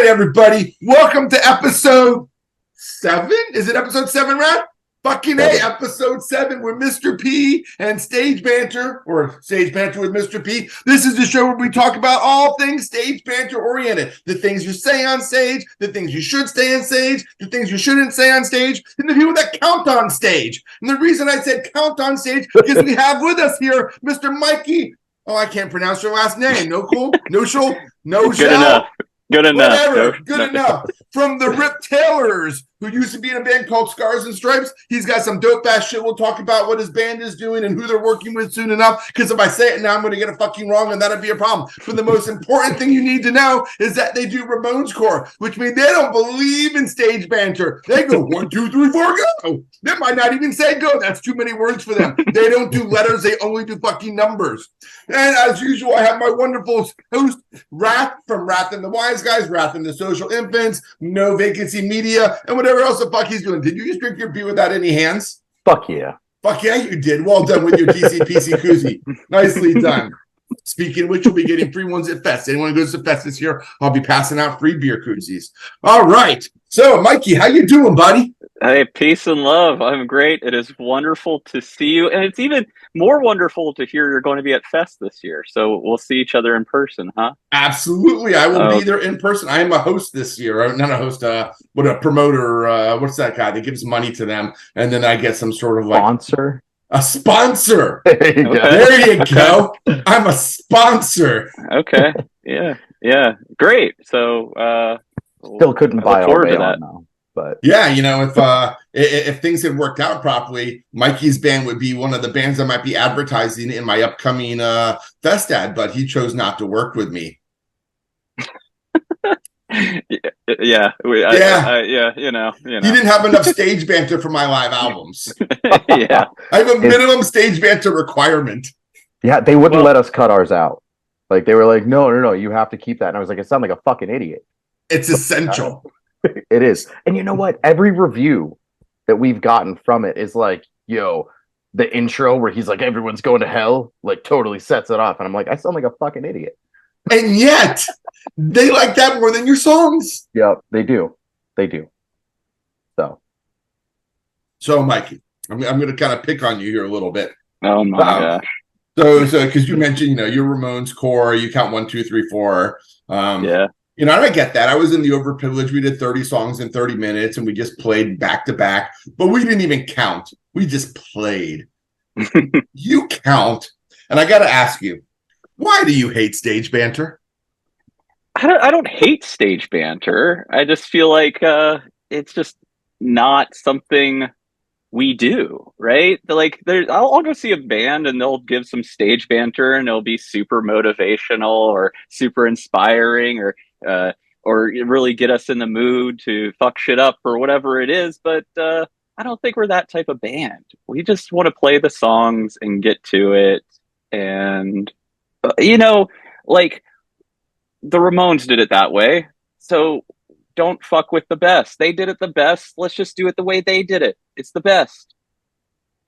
right, everybody. Welcome to episode 7. Is it episode 7, Rat? Fucking A, episode 7 with Mr. P and Stage Banter, or Stage Banter with Mr. P. This is the show where we talk about all things stage banter oriented. The things you say on stage, the things you should say on stage, the things you shouldn't say on stage, and the people that count on stage. And the reason I said count on stage because we have with us here Mr. Mikey. Oh, I can't pronounce your last name. No cool? No show? No Good show? enough. Good enough. Whatever. Good enough. From the Rip Taylors, who used to be in a band called Scars and Stripes. He's got some dope ass shit. We'll talk about what his band is doing and who they're working with soon enough. Because if I say it now, I'm going to get it fucking wrong, and that'd be a problem. But the most important thing you need to know is that they do Ramones core, which means they don't believe in stage banter. They go 1, 2, 3, 4, go. They might not even say go. That's too many words for them. They don't do letters. They only do fucking numbers. And as usual, I have my wonderful host, Rath from Rath and the Wise Guys, Rath and the Social Infants, No Vacancy Media, and whatever else the fuck he's doing. Did you just drink your beer without any hands? Fuck yeah. Fuck yeah, you did. Well done with your DCxPC koozie. Nicely done. Speaking of which, you'll be getting free ones at Fest. Anyone who goes to Fest this year, I'll be passing out free beer koozies. All right. So, Mikey, how you doing, buddy? Hey, peace and love. I'm great. It is wonderful to see you. And it's even more wonderful to hear you're going to be at Fest this year. So we'll see each other in person, huh? Absolutely. I will be there in person. I am a host this year. Not a host, a promoter. What's that guy that gives money to them? And then I get some sort of like... Sponsor? A sponsor. There you go. There you go. I'm a sponsor. Okay. Yeah. Great. So... Still couldn't buy all that now. But yeah, you know, if things had worked out properly, Mikey's band would be one of the bands I might be advertising in my upcoming Fest ad, but he chose not to work with me. Yeah. You know. He didn't have enough stage banter for my live albums. Yeah. I have a minimum stage banter requirement. Yeah, they wouldn't let us cut ours out. Like, they were like, no, you have to keep that. And I was like, I sound like a fucking idiot. It's essential. It is. And you know what? Every review that we've gotten from it is like, yo, the intro where he's like, everyone's going to hell, like totally sets it off. And I'm like, I sound like a fucking idiot. And yet, they like that more than your songs. Yeah, they do. So Mikey, I'm going to kind of pick on you here a little bit. Oh my gosh. So because you mentioned, your Ramones core, you count 1, 2, 3, 4. Yeah. And I get that. I was in the Overprivileged. We did 30 songs in 30 minutes, and we just played back to back. But we didn't even count. We just played. You count. And I got to ask you, why do you hate stage banter? I don't hate stage banter. I just feel like it's just not something we do, right? Like, I'll go see a band and they'll give some stage banter and it'll be super motivational or super inspiring or really get us in the mood to fuck shit up or whatever it is. But I don't think we're that type of band. We just want to play the songs and get to it. And, like the Ramones did it that way. So don't fuck with the best. They did it the best. Let's just do it the way they did it. It's the best.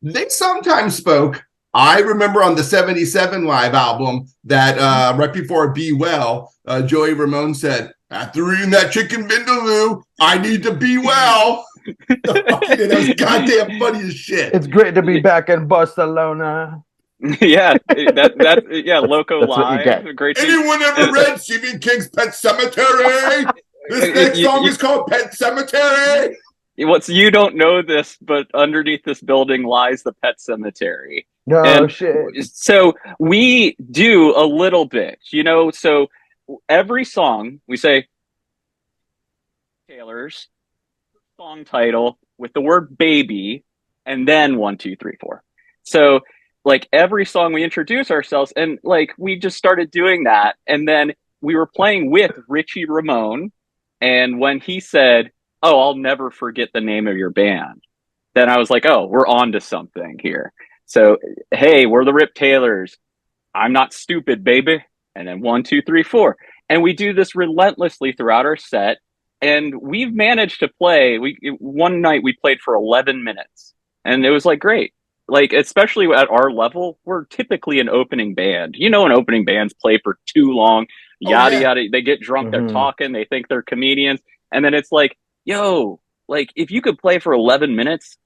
They sometimes spoke. I remember on the 77 live album that right before Be Well, Joey Ramone said, after eating that chicken vindaloo, I need to be well. That was goddamn funny as shit. It's great to be back in Barcelona. Yeah, Loco Live. Great. Anyone ever read Stephen King's Pet Cemetery? This next song is called Pet Cemetery. You don't know this, but underneath this building lies the Pet Cemetery. No shit. So we do a little bit, so every song we say Taylor's song title with the word baby and then 1, 2, 3, 4. So like every song we introduce ourselves, and like we just started doing that, and then we were playing with Richie Ramone, and when he said, "Oh, I'll never forget the name of your band," then I was like, "Oh, we're on to something here." So, hey, we're the Rip Taylors. I'm not stupid, baby. And then 1, 2, 3, 4. And we do this relentlessly throughout our set. And we've managed to play. One night we played for 11 minutes. And it was like, great. Like, especially at our level, we're typically an opening band. An opening bands play for too long. yada yeah. yada. They get drunk, they're talking, they think they're comedians, and then it's like, yo, like if you could play for 11 minutes,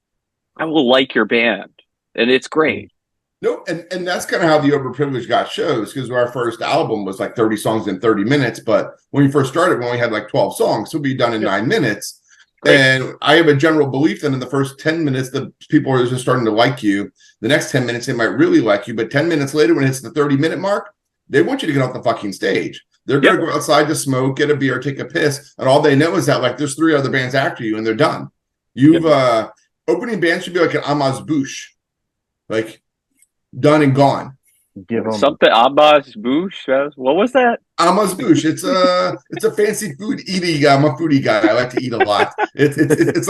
I will like your band, and it's great. No, and that's kind of how the overprivileged got shows, because our first album was like 30 songs in 30 minutes. But when we first started, we only had like 12 songs, so we'd be done in 9 minutes. Great. And I have a general belief that in the first 10 minutes, the people are just starting to like you. The next 10 minutes, they might really like you. But 10 minutes later, when it hits the 30-minute mark, they want you to get off the fucking stage. They're going to go outside to smoke, get a beer, take a piss. And all they know is that like there's 3 other bands after you and they're done. You've opening band should be like an amuse-bouche. Like, done and gone. Give them something amuse-bouche. What was that? Amuse-bouche. It's a fancy food eating. I'm a foodie guy. I like to eat a lot. It's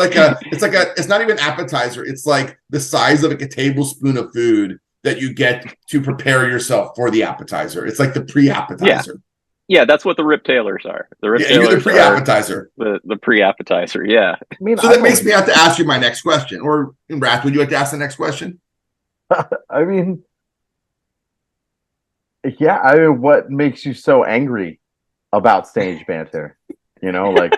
not even appetizer. It's like the size of like a tablespoon of food that you get to prepare yourself for the appetizer. It's like the pre-appetizer. Yeah, that's what the Rip Taylors are. The Rip Taylors you're the pre-appetizer. The pre-appetizer. Yeah. I mean, so that makes me have to ask you my next question. Or Rath, would you like to ask the next question? I mean, yeah. I mean, what makes you so angry about stage banter? You know, like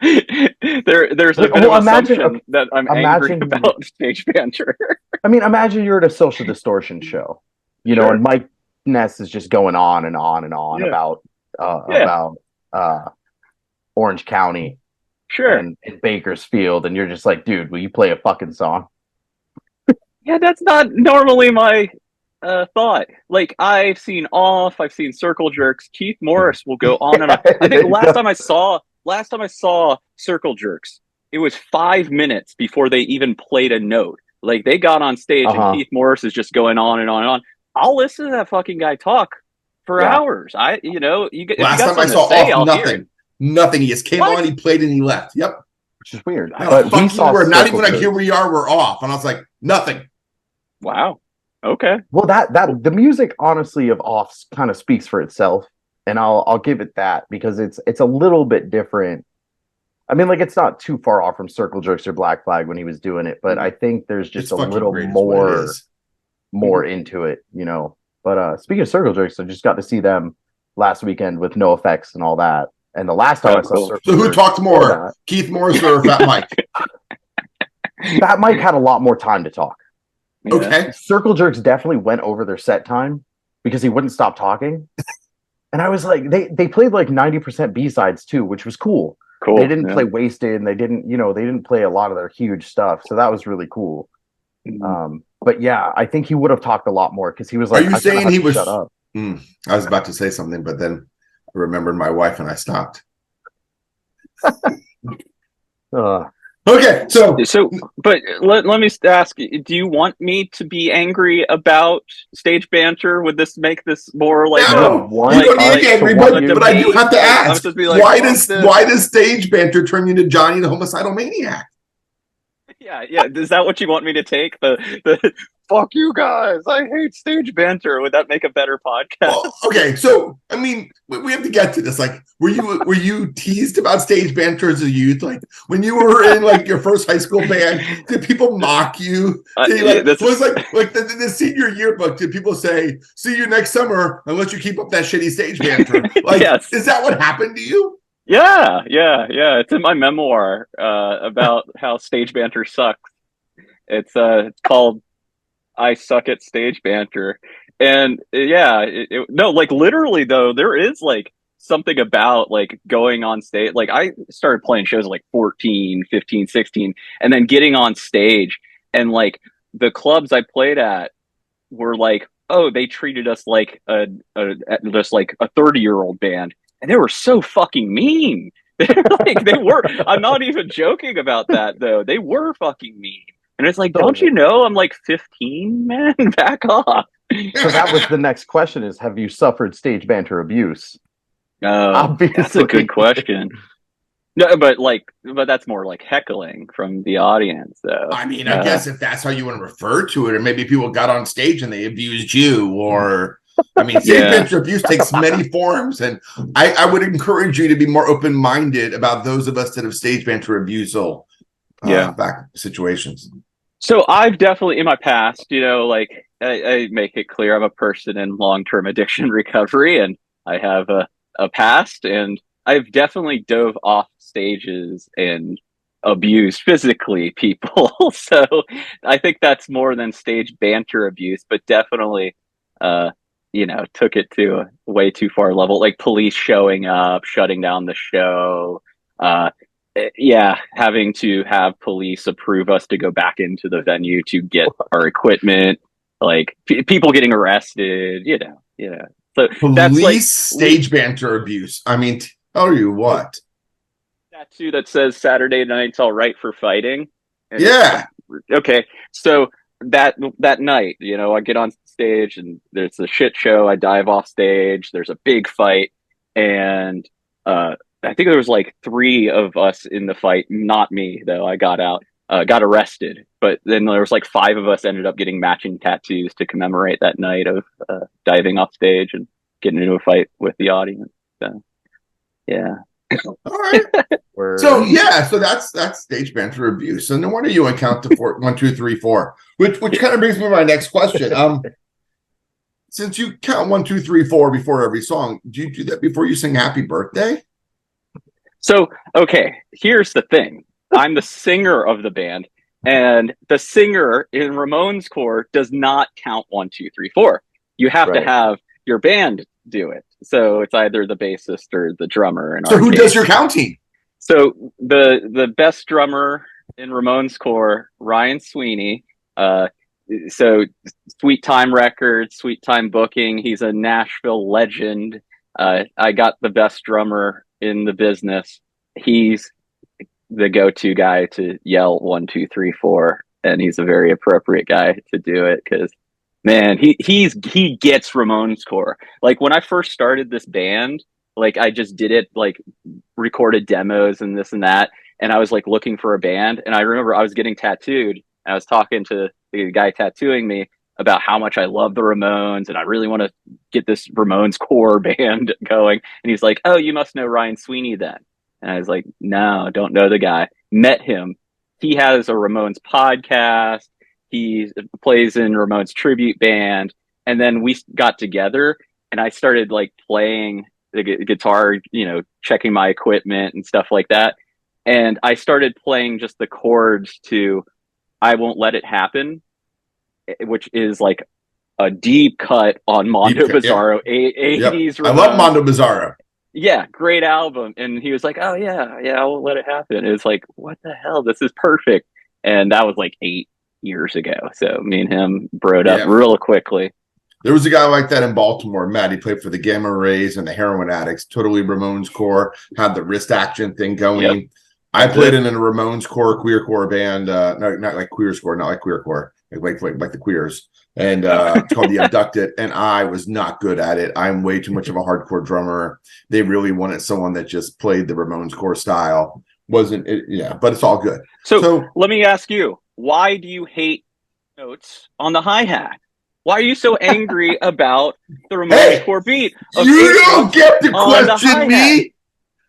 there's a bit of assumption that I'm angry about stage banter. I mean, imagine you're at a Social Distortion show, you know, and Mike Ness is just going on and on and on about Orange County, and Bakersfield, and you're just like, dude, will you play a fucking song? Yeah, that's not normally my thought. Like, I've seen Off, I've seen Circle Jerks. Keith Morris will go on and on. I think last time I saw Circle Jerks, it was 5 minutes before they even played a note. Like, they got on stage and Keith Morris is just going on and on and on. I'll listen to that fucking guy talk for hours. Last time I saw Off, nothing. He just came on, he played, and he left. Yep. Which is weird. But we saw not even like, here we are, we're off. And I was like, nothing. Wow. Okay. Well, that the music honestly of Offs kind of speaks for itself, and I'll give it that, because it's a little bit different. I mean, like, it's not too far off from Circle Jerks or Black Flag when he was doing it, but I think there's just a little more into it, you know. But speaking of Circle Jerks, I just got to see them last weekend with No Effects and all that. And the last time I saw Circle So who talked more, Keith Morris or Fat Mike? Fat Mike had a lot more time to talk. Yeah. Okay. Circle Jerks definitely went over their set time because he wouldn't stop talking. And I was like, they played like 90% B-sides too, which was cool. They didn't play Wasted, and they didn't play a lot of their huge stuff. So that was really cool. But yeah, I think he would have talked a lot more, because he was like, are you saying he was shut up? I was about to say something, but then I remembered my wife and I stopped. Okay, but let me ask you, do you want me to be angry about stage banter? Would this make this more like no, you don't need to be angry, but I do have to ask, like, why does stage banter turn you into Johnny the homicidal maniac? Yeah. Is that what you want me to take? The fuck you guys, I hate stage banter. Would that make a better podcast? Well, okay, so I mean, we have to get to this. Like, were you teased about stage banter as a youth? Like, when you were in like your first high school band, did people mock you? The senior yearbook, did people say, "See you next summer unless you keep up that shitty stage banter"? Like, is that what happened to you? Yeah. It's in my memoir about how stage banter sucks. It's called "I Suck at Stage Banter," and like literally though, there is like something about like going on stage. Like, I started playing shows at like 14, 15, 16, and then getting on stage, and like the clubs I played at were like, oh, they treated us like just like a 30-year-old band. And they were so fucking mean. They were. I'm not even joking about that, though. They were fucking mean. And it's like, don't you know I'm like 15, man? Back off. So that was the next question: is, have you suffered stage banter abuse? Obviously. That's a good question. No, but that's more like heckling from the audience, though. I mean, I guess if that's how you want to refer to it, or maybe people got on stage and they abused you, or... I mean, stage banter abuse takes many forms, and I would encourage you to be more open-minded about those of us that have stage banter abusal back situations. So I've definitely, in my past, you know, like I make it clear I'm a person in long-term addiction recovery, and I have past, and I've definitely dove off stages and abused physically people. So I think that's more than stage banter abuse, but definitely, took it to a way too far level, like police showing up, shutting down the show. Yeah, having to have police approve us to go back into the venue to get our equipment, like people getting arrested, yeah. So that's like Police stage banter abuse. I mean, tell you what. Tattoo that says Saturday night's all right for fighting. And yeah. Okay. So that night, I get on stage and there's a shit show. I dive off stage. There's a big fight, and I think there was like 3 of us in the fight. Not me though. I got out. Got arrested, but then there was like 5 of us ended up getting matching tattoos to commemorate that night of diving off stage and getting into a fight with the audience. So, yeah. All right. So that's stage banter abuse. So no wonder you count to 4, 1, 2, 3, 4. Which kind of brings me to my next question. Since you count 1, 2, 3, 4 before every song, do you do that before you sing Happy Birthday? So okay, here's the thing. I'm the singer of the band, and the singer in Ramones Core does not count 1, 2, 3, 4. You have to have your band do it. So it's either the bassist or the drummer. So who does your counting? So the best drummer in Ramones Core, Ryan Sweeney. So Sweet Time Records, Sweet Time Booking. He's a Nashville legend. I got the best drummer in the business. He's the go-to guy to yell 1, 2, 3, 4, and he's a very appropriate guy to do it because, man, he gets Ramones Core. Like when I first started this band, like I just did it, like recorded demos and this and that, and I was like looking for a band, and I remember I was getting tattooed, and I was talking to the guy tattooing me about how much I love the Ramones and I really want to get this Ramones Core band going, and he's like, "Oh, you must know Ryan Sweeney then." And I was like, "No, don't know the guy." Met him. He has a Ramones podcast. He plays in Ramones tribute band. And then we got together and I started like playing the guitar, checking my equipment and stuff like that. And I started playing just the chords to I Won't Let It Happen, which is like a deep cut on Mondo Bizarro, 80s. Yep. I love Mondo Bizarro. Yeah, great album. And he was like, "Oh yeah, I won't let it happen." It was like, what the hell? This is perfect. And that was like 8 years ago. So me and him broed up real quickly. There was a guy like that in Baltimore, Matt. He played for the Gamma Rays and the Heroin Addicts, totally Ramones Core, had the wrist action thing going. Yep. I played in a Ramones Core, queercore band. No, not like Queers Core, not like queercore, like the Queers. And it's called The Abducted, and I was not good at it. I'm way too much of a hardcore drummer. They really wanted someone that just played the Ramones Core style. Wasn't it? Yeah, but it's all good. So let me ask you, why do you hate notes on the hi-hat? Why are you so angry about the Ramones Core beat? You don't get to question me.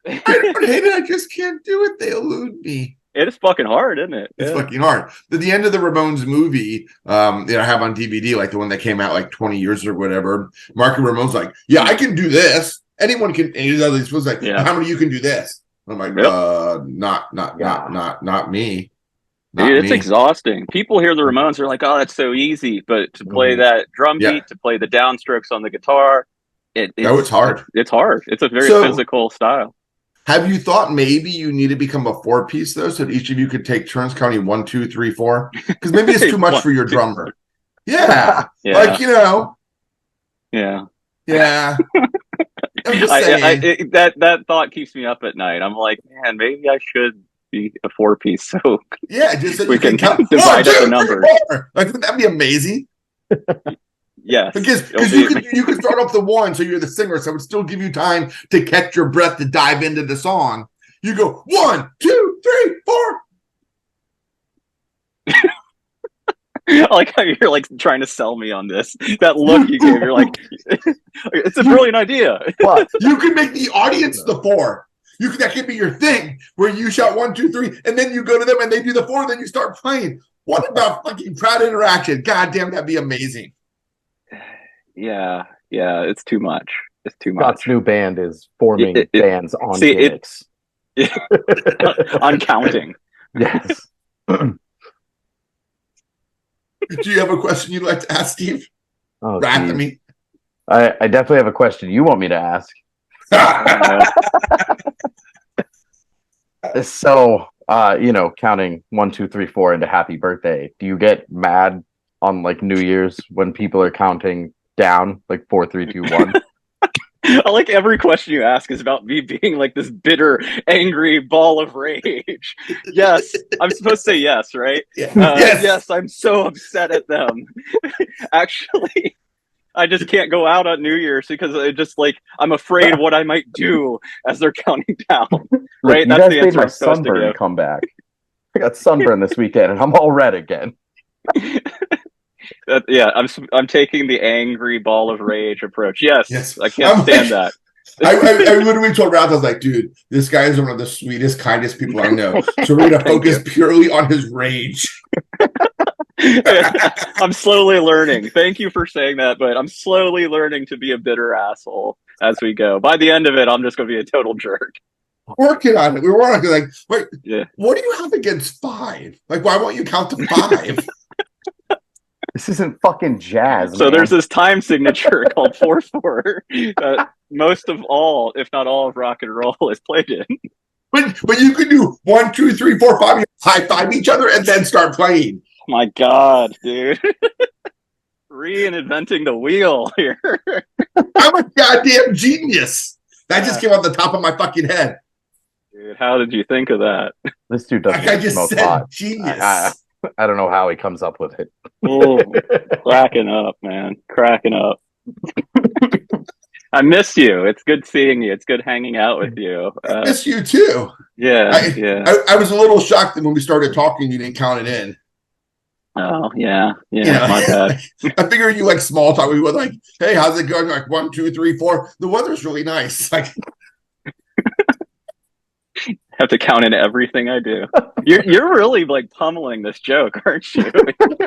I don't hate it. I just can't do it. They elude me. It is fucking hard, isn't it? It's fucking hard. At the end of the Ramones movie, I have on DVD, like the one that came out like 20 years or whatever. Marky Ramone's like, "Yeah, I can do this. Anyone can." And he's like, "How many of you can do this?" I'm like, not me." Dude, it's exhausting. People hear the Ramones, they're like, "Oh, that's so easy," but to play that drum beat, to play the downstrokes on the guitar, it's hard. It's hard. It's a very physical style. Have you thought maybe you need to become a 4-piece though, so that each of you could take turns counting 1, 2, 3, 4? Because maybe it's too much for your drummer. Yeah. Like Yeah. I'm just saying. That thought keeps me up at night. I'm like, man, maybe I should be a 4-piece. So just so we can count divide up the numbers. Like, wouldn't that be amazing? Yes, because you can start off the 1, so you're the singer, so it would still give you time to catch your breath to dive into the song. You go 1, 2, 3, 4. I like how you're like trying to sell me on this. That look you gave, you're like, it's a brilliant idea. But you can make the audience the 4. That could be your thing, where you shout 1, 2, 3, and then you go to them and they do the 4, and then you start playing. What about fucking crowd interaction? God damn, that'd be amazing. Yeah, it's too much. It's too much. Scott's new band is forming bands on gimmicks. On counting. Yes. Do you have a question you'd like to ask, Steve? Oh, RATH, I mean. I definitely have a question you want me to ask. So, counting 1, 2, 3, 4 into happy birthday, do you get mad on like New Year's when people are counting down like 4, 3, 2, 1? I like every question you ask is about me being like this bitter, angry ball of rage. Yes, I'm supposed to say yes, right? Yeah. Yes, I'm so upset at them. Actually, I just can't go out on New Year's because I'm afraid what I might do as they're counting down. Right? Look, that's the answer I'm supposed to give. Come back. I got sunburn this weekend and I'm all red again. I'm taking the angry ball of rage approach. Yes. I can't stand that. I literally told RATH, I was like, dude, this guy is one of the sweetest, kindest people I know. So we're going to focus purely on his rage. I'm slowly learning. Thank you for saying that, but I'm slowly learning to be a bitter asshole as we go. By the end of it, I'm just going to be a total jerk. Working on it. We were like, wait, what do you have against 5? Like, why won't you count to 5? This isn't fucking jazz. So man. There's this time signature called 4/4 that most of all, if not all, of rock and roll is played in. But you could do 1, 2, 3, 4, 5, high five each other, and then start playing. My God, dude. Reinventing the wheel here. I'm a goddamn genius. That just came off the top of my fucking head. Dude, how did you think of that? This dude doesn't I just smoke said pot. Genius. I don't know how he comes up with it. Oh, cracking up, man. Cracking up. I miss you. It's good seeing you. It's good hanging out with you. I miss you too. Yeah. I was a little shocked that when we started talking, you didn't count it in. Oh, yeah. Yeah, my bad. I figured you like small talk. We were like, hey, how's it going? Like 1, 2, 3, 4. The weather's really nice. Like, have to count in everything I do. You're really like pummeling this joke, aren't you?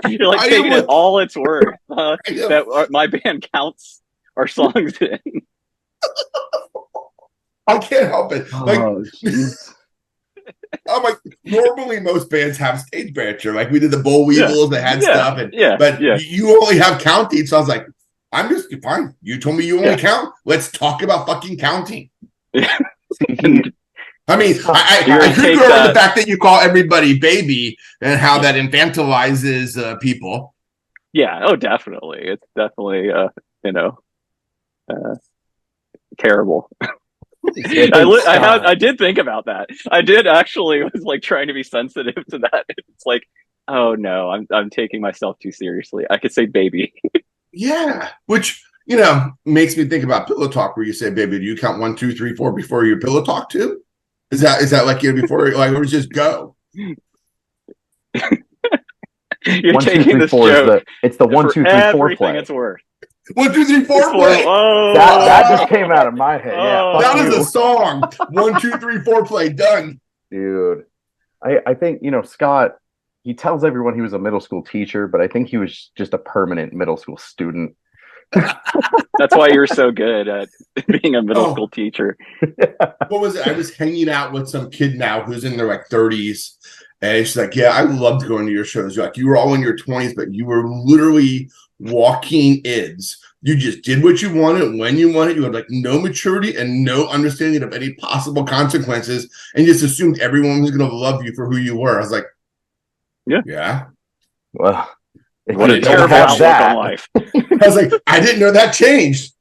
You're like taking it all it's worth. That my band counts our songs in. I can't help it. Like, I'm like, normally most bands have stage banter. Like we did the Boll Weevils that had stuff, but you only have counting. So I was like, I'm just fine. You told me you only count. Let's talk about fucking counting. I mean, I could go over the fact that you call everybody baby and how that infantilizes people. Yeah. Oh, definitely. It's definitely, terrible. I did think about that. I did actually was like trying to be sensitive to that. It's like, oh no, I'm taking myself too seriously. I could say baby. Yeah, which makes me think about pillow talk, where you say baby. Do you count 1, 2, 3, 4 before your pillow talk too? Is that like before or just go? You're 1, 2, 3, 4 it's the 1, 2, 3, 4 play. It's worth. 1, 2, 3, 4 play. That just came out of my head. Yeah, that is a song. 1, 2, 3, 4 play. Done. Dude, I think Scott. He tells everyone he was a middle school teacher, but I think he was just a permanent middle school student. That's why you're so good at being a middle school teacher. What was it? I was hanging out with some kid now who's in their like 30s, and she's like, "Yeah, I loved going to your shows. You're like, you were all in your 20s, but you were literally walking ids. You just did what you wanted when you wanted. You had like no maturity and no understanding of any possible consequences, and just assumed everyone was going to love you for who you were." I was like, "Yeah." Well. What a terrible outlook on life. I was like, I didn't know that changed.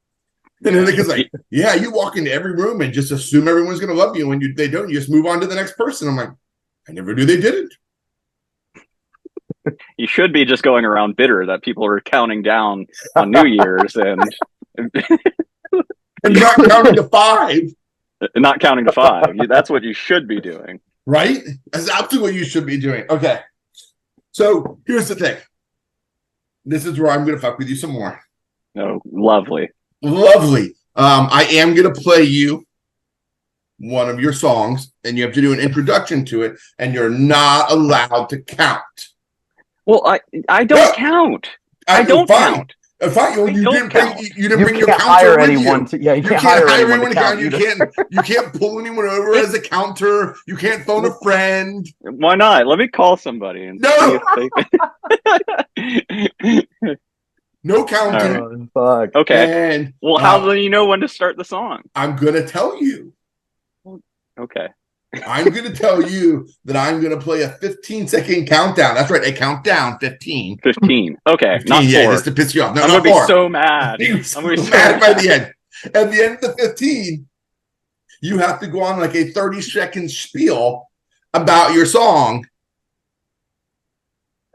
And then it's like, yeah, you walk into every room and just assume everyone's going to love you. And when they don't, you just move on to the next person. I'm like, I never knew they didn't. You should be just going around bitter that people are counting down on New Year's and not counting to 5. Not counting to 5. That's what you should be doing. Right? That's absolutely what you should be doing. Okay. So here's the thing. This is where I'm going to fuck with you some more. Oh, lovely. Lovely. I am going to play you one of your songs, and you have to do an introduction to it, and you're not allowed to count. Well, I don't count. I don't count. Fine, you didn't bring your can't counter hire with anyone you. to. Yeah, you You can't can't hire hire anyone to count. You can't pull anyone over as a counter. You can't phone a friend. Why not? Let me call somebody and No! see if they... No counting. Oh, fuck. Okay. And Well, how do you know when to start the song? I'm gonna tell you. Okay. I'm gonna tell you that I'm gonna play a 15-second countdown. That's right, a countdown. 15. 15. Okay, 15, not 4. yeah, just to piss you off. No, I'm not gonna 4. be so mad. I'm I'm gonna be so mad by the end. At the end of the 15, you have to go on like a 30-second spiel about your song,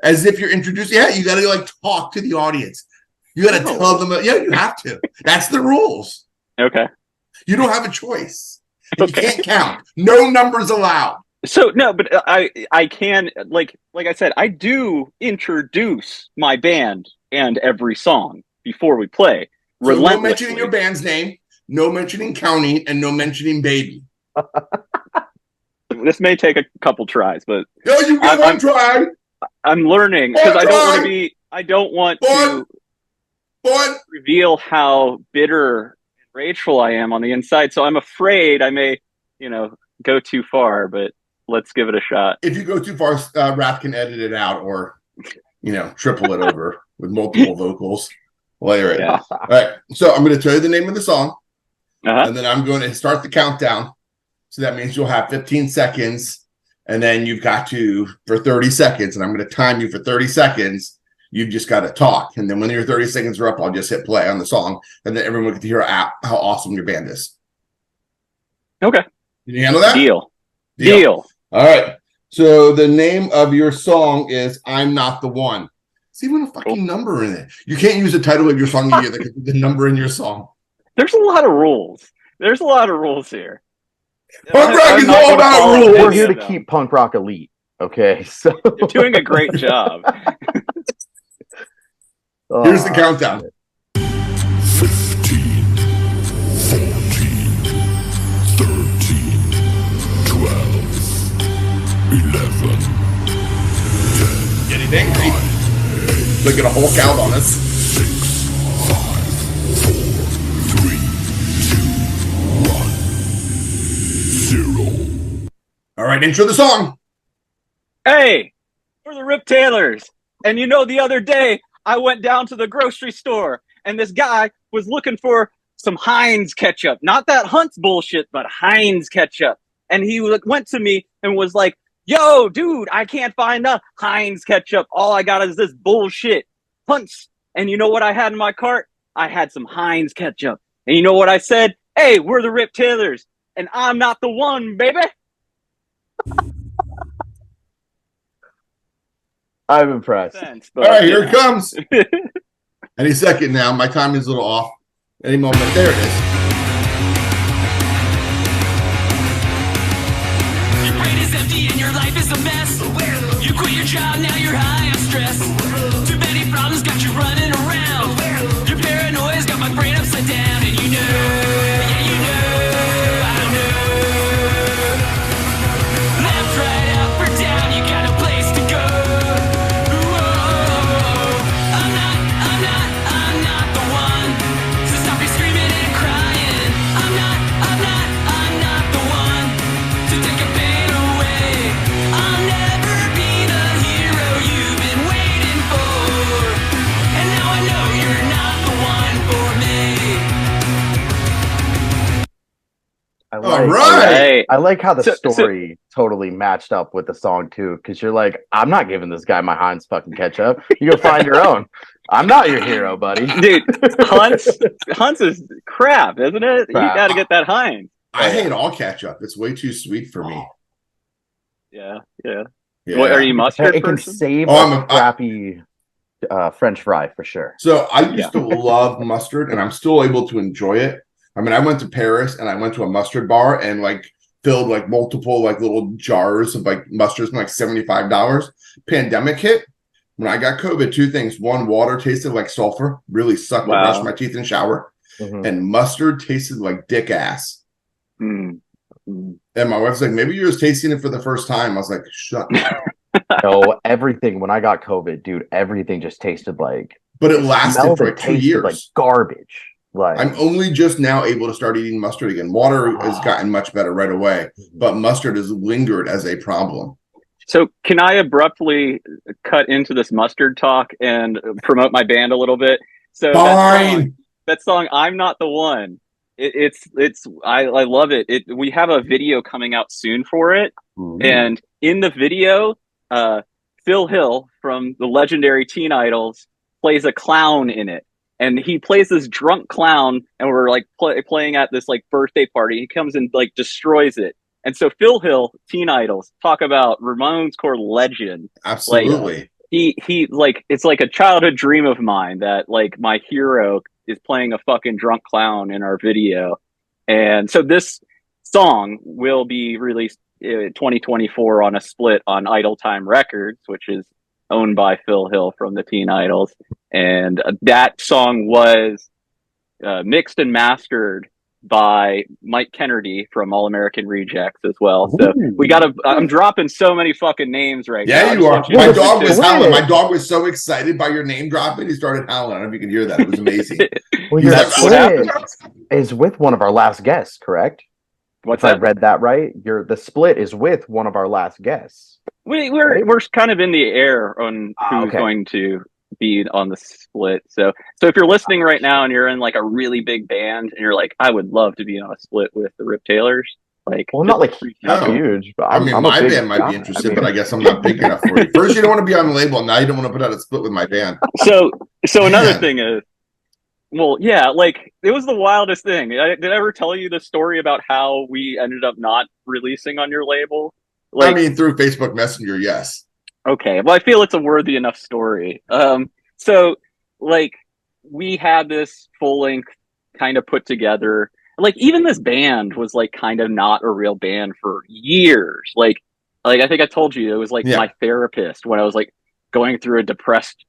as if you're introducing. Yeah, you gotta like talk to the audience. You gotta tell them. Yeah, you have to. That's the rules. Okay. You don't have a choice. And you can't count. No numbers allowed. So no, but I can like I said, I do introduce my band and every song before we play. So no mentioning your band's name, no mentioning counting, and no mentioning baby. This may take a couple tries, but No, you get one try. I'm learning because I don't want to be. I don't want to reveal how bitter and rageful I am on the inside. So I'm afraid I may, go too far. But let's give it a shot. If you go too far, RATH can edit it out or, triple it over with multiple vocals. Layer it. Yeah. All right. So I'm going to tell you the name of the song, and then I'm going to start the countdown. So that means you'll have 15 seconds, and then you've got to for 30 seconds, and I'm going to time you for 30 seconds. You've just got to talk, and then when your 30 seconds are up, I'll just hit play on the song, and then everyone gets to hear how awesome your band is. Okay. Can you handle that? Deal. All right. So the name of your song is "I'm Not the One." It's even a fucking number in it. You can't use the title of your song either. The number in your song. There's a lot of rules. There's a lot of rules here. Punk rock is all about rules. We're here to keep punk rock elite. Okay, so you're doing a great job. Here's the countdown. 15, 14, 13, 12, 11, 10. Getting angry. Look at a Hulk out on us. 6, 5, 4, 3, 2, 1, 0. All right, intro the song. Hey, we're the Rip Taylors. And the other day, I went down to the grocery store, and this guy was looking for some Heinz ketchup. Not that Hunt's bullshit, but Heinz ketchup. And he went to me and was like, yo, dude, I can't find the Heinz ketchup. All I got is this bullshit Hunt's. And you know what I had in my cart? I had some Heinz ketchup. And you know what I said? Hey, we're the Rip Taylors, and I'm not the one, baby. I'm impressed. All right, here it comes. Any second now. My time is a little off. Any moment. There it is. Your brain is empty and your life is a mess. You quit your job, now you're high on stress. Too many problems got you running around. Your paranoia's got my brain upside down. And you know, I know. Left, right, up or down, you got a place to go. I'm not the one. So stop your screaming and crying. I'm not the one to take your pain away. I'll never be the hero you've been waiting for. And now I know you're not the one for me. All right. I like how the story totally matched up with the song too, because you're like, I'm not giving this guy my Heinz fucking ketchup. You go find your own. I'm not your hero, buddy. Dude, Hunt's is crap, isn't it? Crap. You got to get that Heinz. I hate all ketchup. It's way too sweet for me. Yeah. What, are you mustard It can person? save a crappy French fry for sure. So I used to love mustard, and I'm still able to enjoy it. I mean, I went to Paris, and I went to a mustard bar, and filled multiple little jars of mustards, and $75. Pandemic hit. When I got COVID, two things. One, water tasted like sulfur, really sucked to brush my teeth and shower. Mm-hmm. And mustard tasted like dick ass. Mm-hmm. And my wife's like, maybe you're just tasting it for the first time. I was like, shut up. No, everything, when I got COVID, dude, everything just tasted like but it lasted Smelled for and like 2 tasted like years. garbage. Like I'm only just now able to start eating mustard again. Water has gotten much better right away, but mustard has lingered as a problem. So can I abruptly cut into this mustard talk and promote my band a little bit? So Fine. that song, "I'm Not the One." I love it. We have a video coming out soon for it, and in the video, Phil Hill from the legendary Teen Idols plays a clown in it. And he plays this drunk clown, and we're like playing at this like birthday party. He comes and like destroys it. And so Phil Hill, Teen Idols, talk about Ramones core legend. Absolutely. Like, he like, it's like a childhood dream of mine that like my hero is playing a fucking drunk clown in our video. And so this song will be released 2024 on a split on Idle Time Records, which is owned by Phil Hill from the Teen Idols. And that song was mixed and mastered by Mike Kennedy from All American Rejects as well. So I'm dropping so many fucking names right now. Yeah, you are. My dog was howling. My dog was so excited by your name dropping. He started howling. I don't know if you can hear that. It was amazing. Well, your split is with one of our last guests, correct? What's if that? I read that right? The split is with one of our last guests. We're kind of in the air on who's going to be on the split. So if you're listening right now and you're in like a really big band and you're like, I would love to be on a split with the Rip Taylors. Like, well, not like huge, but I mean, my band might be interested, but I guess I'm not big enough for you. First, you don't want to be on the label. Now you don't want to put out a split with my band. So another thing is, well, yeah, like it was the wildest thing. Did I ever tell you the story about how we ended up not releasing on your label? Like, I mean, through Facebook Messenger, yes. Okay, well, I feel it's a worthy enough story. So like we had this full length kind of put together. Like even this band was like kind of not a real band for years. Like I think I told you it was like my therapist when I was like going through a depressed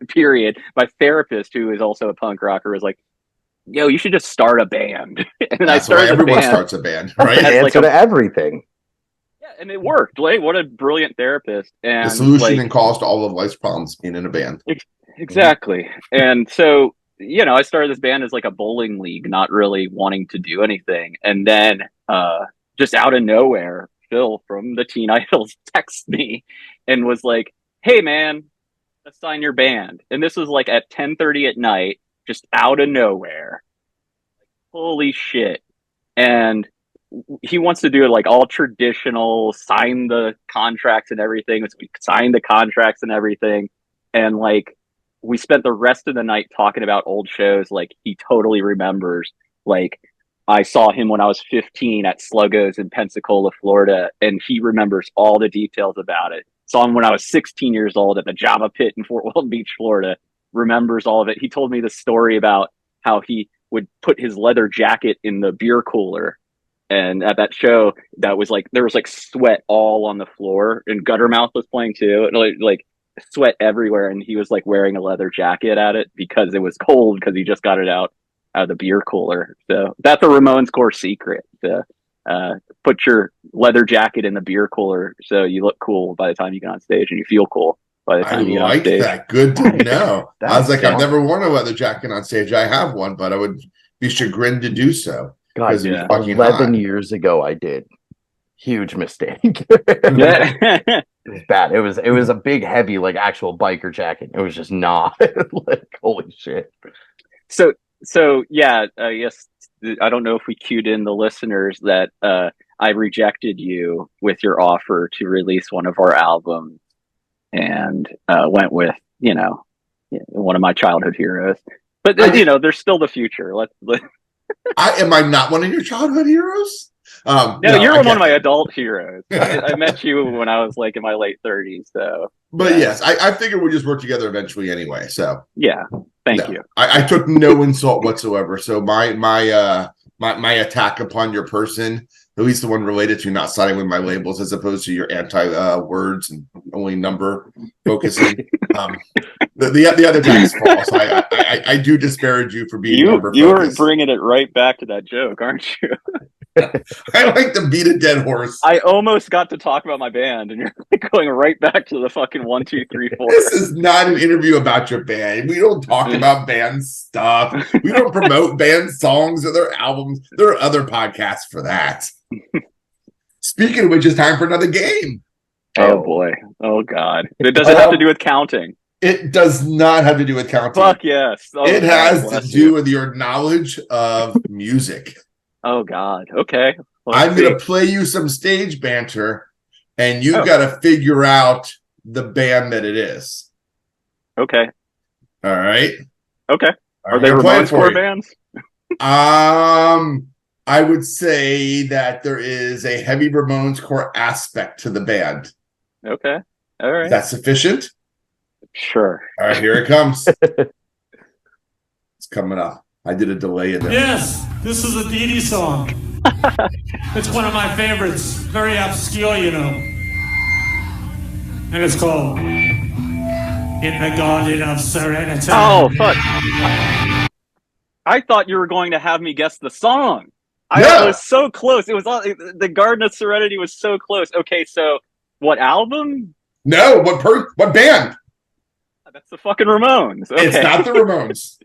period. My therapist, who is also a punk rocker, was like, "Yo, you should just start a band." And that's why everyone starts a band, right? Answer to everything. Yeah, and it worked. Like, what a brilliant therapist! And the solution and cause to all of life's problems being in a band. Exactly. And so, I started this band as like a bowling league, not really wanting to do anything. And then, just out of nowhere, Phil from the Teen Idols texted me and was like, "Hey, man, let's sign your band." And this was like at 10:30 at night, just out of nowhere. Holy shit! And he wants to do it like all traditional, sign the contracts and everything. So we signed the contracts and everything. And like, we spent the rest of the night talking about old shows. Like, he totally remembers. Like, I saw him when I was 15 at Sluggo's in Pensacola, Florida, and he remembers all the details about it. Saw him when I was 16 years old at the Java Pit in Fort Walton Beach, Florida. Remembers all of it. He told me the story about how he would put his leather jacket in the beer cooler. And at that show, that was like, there was like sweat all on the floor, and Guttermouth was playing too. And like sweat everywhere. And he was like wearing a leather jacket at it because it was cold, because he just got it out of the beer cooler. So that's a Ramones core secret, to put your leather jacket in the beer cooler so you look cool by the time you get on stage, and you feel cool by the time you get on stage. I like that. Good to know. I was like, I've never worn a leather jacket on stage. I have one, but I would be chagrined to do so. God, 11 years ago, I did. Huge mistake. It was bad. It was a big, heavy, like actual biker jacket. It was just not like, holy shit. So yeah, yes. I don't know if we cued in the listeners that I rejected you with your offer to release one of our albums, and went with one of my childhood heroes. But there's still the future. Let am I not one of your childhood heroes? No, you're one of my adult heroes. I met you when I was like in my late 30s. So, but yes, I figured we'd just work together eventually anyway. So yeah, thank you. I took no insult whatsoever. So my attack upon your person, at least the one related to not signing with my labels, as opposed to your anti words and only number focusing. The other attack is false. I do disparage you for being number focused. You were bringing it right back to that joke, aren't you? I like to beat a dead horse. I almost got to talk about my band, and you're like going right back to the fucking 1, 2, 3, 4. This is not an interview about your band. We don't talk about band stuff. We don't promote band songs or their albums. There are other podcasts for that. Speaking of which, it's time for another game. Oh boy. Oh god. It doesn't have to do with counting. It does not have to do with counting. Fuck yes. Oh, it God has to bless do you. with your knowledge of music. Oh god. Okay. I'm going to play you some stage banter, and you got to figure out the band that it is. Okay. All right. Okay. Are I'm they gonna play it Ramones for core you. bands? I would say that there is a heavy Ramones core aspect to the band. Okay. All right. Is that sufficient? Sure. All right, here it comes. It's coming up. I did a delay in there. Yes, this is a Dee Dee song. It's one of my favorites. Very obscure, you know. And it's called In the Garden of Serenity. Oh fuck. I thought you were going to have me guess the song. I No. was so close. It was all, the Garden of Serenity was so close. Okay, so what album? No, what band? That's the fucking Ramones. Okay. It's not the Ramones.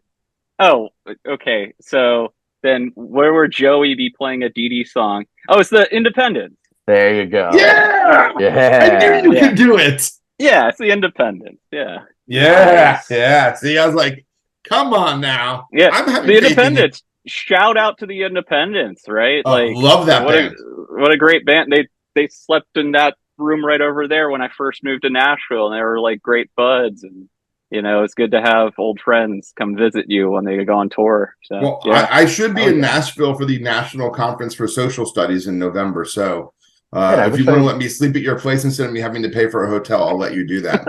Oh, okay. So then where would Joey be playing a Dee Dee song? Oh, it's the Independents. There you go. Yeah! Yeah. I knew you could do it. Yeah, it's the Independents. Yeah. Yeah, Nice. yeah. See, I was like, come on now. Yeah. I'm having The faith in you. Independents. Shout out to the Independents, right? Oh, love that band. What a great band. They slept in that room right over there when I first moved to Nashville, and they were like great buds, and you know, it's good to have old friends come visit you when they go on tour. So, Well, yeah. I should be in Nashville for the National Conference for Social Studies in November. So if you want to let me sleep at your place instead of me having to pay for a hotel, I'll let you do that.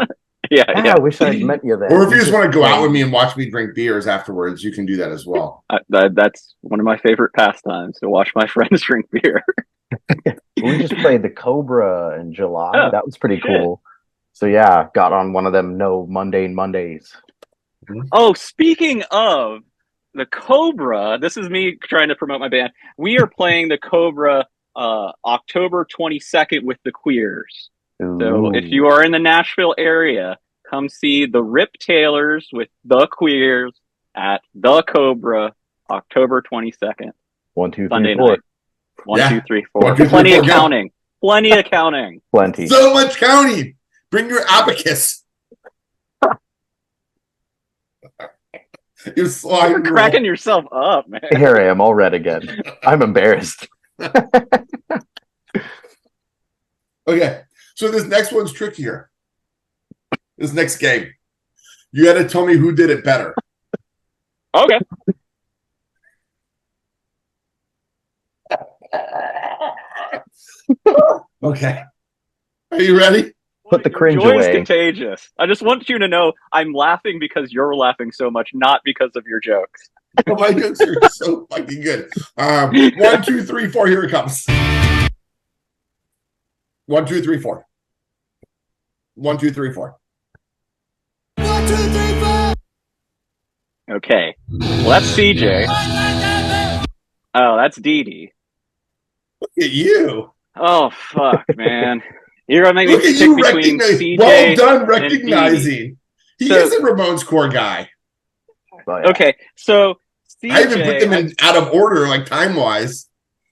yeah. I wish I'd met you there. Or if you just want to go out with me and watch me drink beers afterwards, you can do that as well. That's one of my favorite pastimes, to watch my friends drink beer. We just played the Cobra in July. Oh, that was pretty shit. cool. So yeah, got on one of them no mundane Mondays. Oh, speaking of the Cobra, this is me trying to promote my band. We are playing the Cobra October 22nd with the Queers. So if you are in the Nashville area, come see the Rip Taylors with the Queers at the Cobra October 22nd. 1, 2, 3, Sunday 4. night. 1, 2, 3, 4. 1, 2, 3, Plenty 4, of go. counting. Plenty of counting. Plenty. So much counting. Bring your abacus. Your slide You're rule. cracking yourself up, man. Here I am, all red again. I'm embarrassed. Okay, so this next one's trickier. This next game, you got to tell me who did it better. Okay. Okay, are you ready? Put the cringe Joy is away. contagious. I just want you to know I'm laughing because you're laughing so much, not because of your jokes. Oh, my jokes are so fucking good. 1, 2, 3, 4. Here it comes. 1, 2, 3, 4. 1, 2, 3, 4. Okay. Well, that's CJ. Oh, that's Dee Dee. Look at you. Oh, fuck, man. You're going to make me Look at pick you between recognize. CJ Well done and recognizing. He So- is a Ramones core guy. But, yeah. Okay, so CJ, I even put them in out of order, like time wise.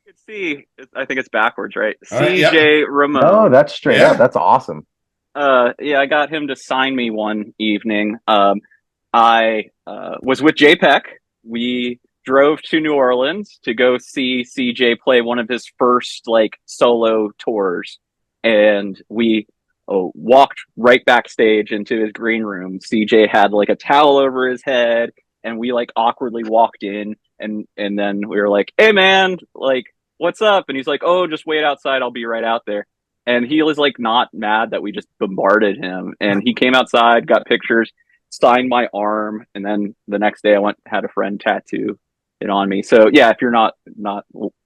you can see, I think it's backwards, right? All right, yeah. CJ Ramon. Oh, that's straight Yeah. up. That's awesome. Yeah, I got him to sign me one evening. I was with JPEG. We drove to New Orleans to go see CJ play one of his first like solo tours, and we walked right backstage into his green room. CJ had like a towel over his head, and we like awkwardly walked in, and then we were like, "Hey man, like what's up?" And he's like, "Oh, just wait outside. I'll be right out there." And he was like not mad that we just bombarded him. And he came outside, got pictures, signed my arm, and then the next day I had a friend tattoo it on me. So yeah, if you're not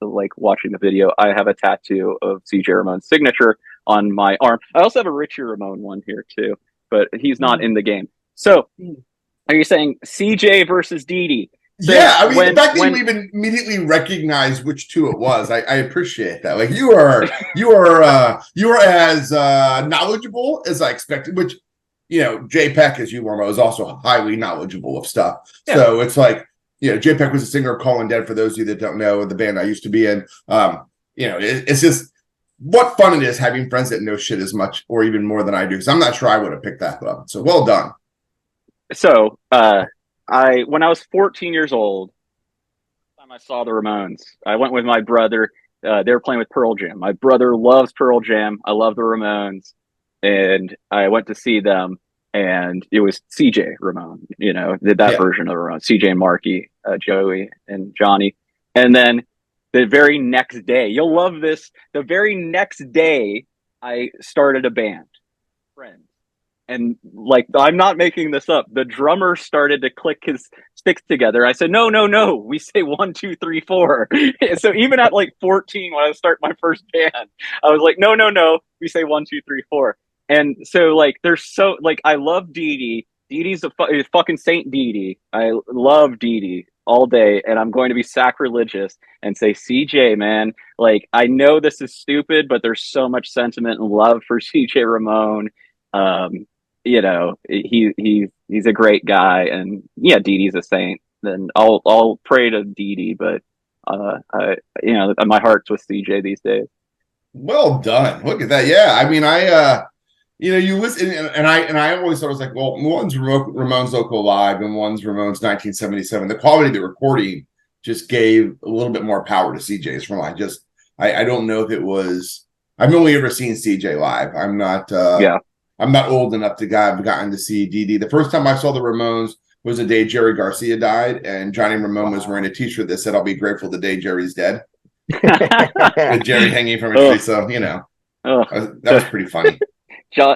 like watching the video, I have a tattoo of CJ Ramon's signature on my arm. I also have a Richie Ramone one here too, but he's not in the game. So are you saying CJ versus Dee Dee? Yeah, I mean, the fact that you even immediately recognize which two it was, I appreciate that. Like you are as knowledgeable as I expected. Which, Jay Peck, as you well know, is also highly knowledgeable of stuff. Yeah. So it's like, Jay Peck was a singer of Calling Dead. For those of you that don't know, the band I used to be in. It's just what fun it is having friends that know shit as much or even more than I do. Because I'm not sure I would have picked that up. So well done. So, when I was 14 years old, time I saw the Ramones, I went with my brother. They were playing with Pearl Jam. My brother loves Pearl Jam. I love the Ramones, and I went to see them. And it was CJ Ramone, that version of Ramone, CJ and Marky, Joey and Johnny. And then the very next day, you'll love this. The very next day, I started a band, friends. And like, I'm not making this up. The drummer started to click his sticks together. I said, no. We say 1, 2, 3, 4. So even at like 14, when I was starting my first band, I was like, no. We say 1, 2, 3, 4. And so like, I love Dee Dee. Dee Dee's a fucking Saint Dee Dee. I love Dee Dee all day. And I'm going to be sacrilegious and say, CJ, man, like, I know this is stupid, but there's so much sentiment and love for CJ Ramone. He's a great guy, and Dee Dee's a saint. Then I'll pray to Dee Dee, but my heart's with CJ these days. Well done. Look at that. Yeah, I mean, you listen, and I always thought it was like, well, one's Ramones Loco Live and one's Ramones 1977. The quality of the recording just gave a little bit more power to CJ's from. I don't know if it was. I've only ever seen CJ live. I'm not. I'm not old enough to have gotten to see Dee Dee. The first time I saw the Ramones was the day Jerry Garcia died, and Johnny Ramone was wearing a T-shirt that said, "I'll be grateful the day Jerry's dead." With Jerry hanging from a tree, so that was pretty funny.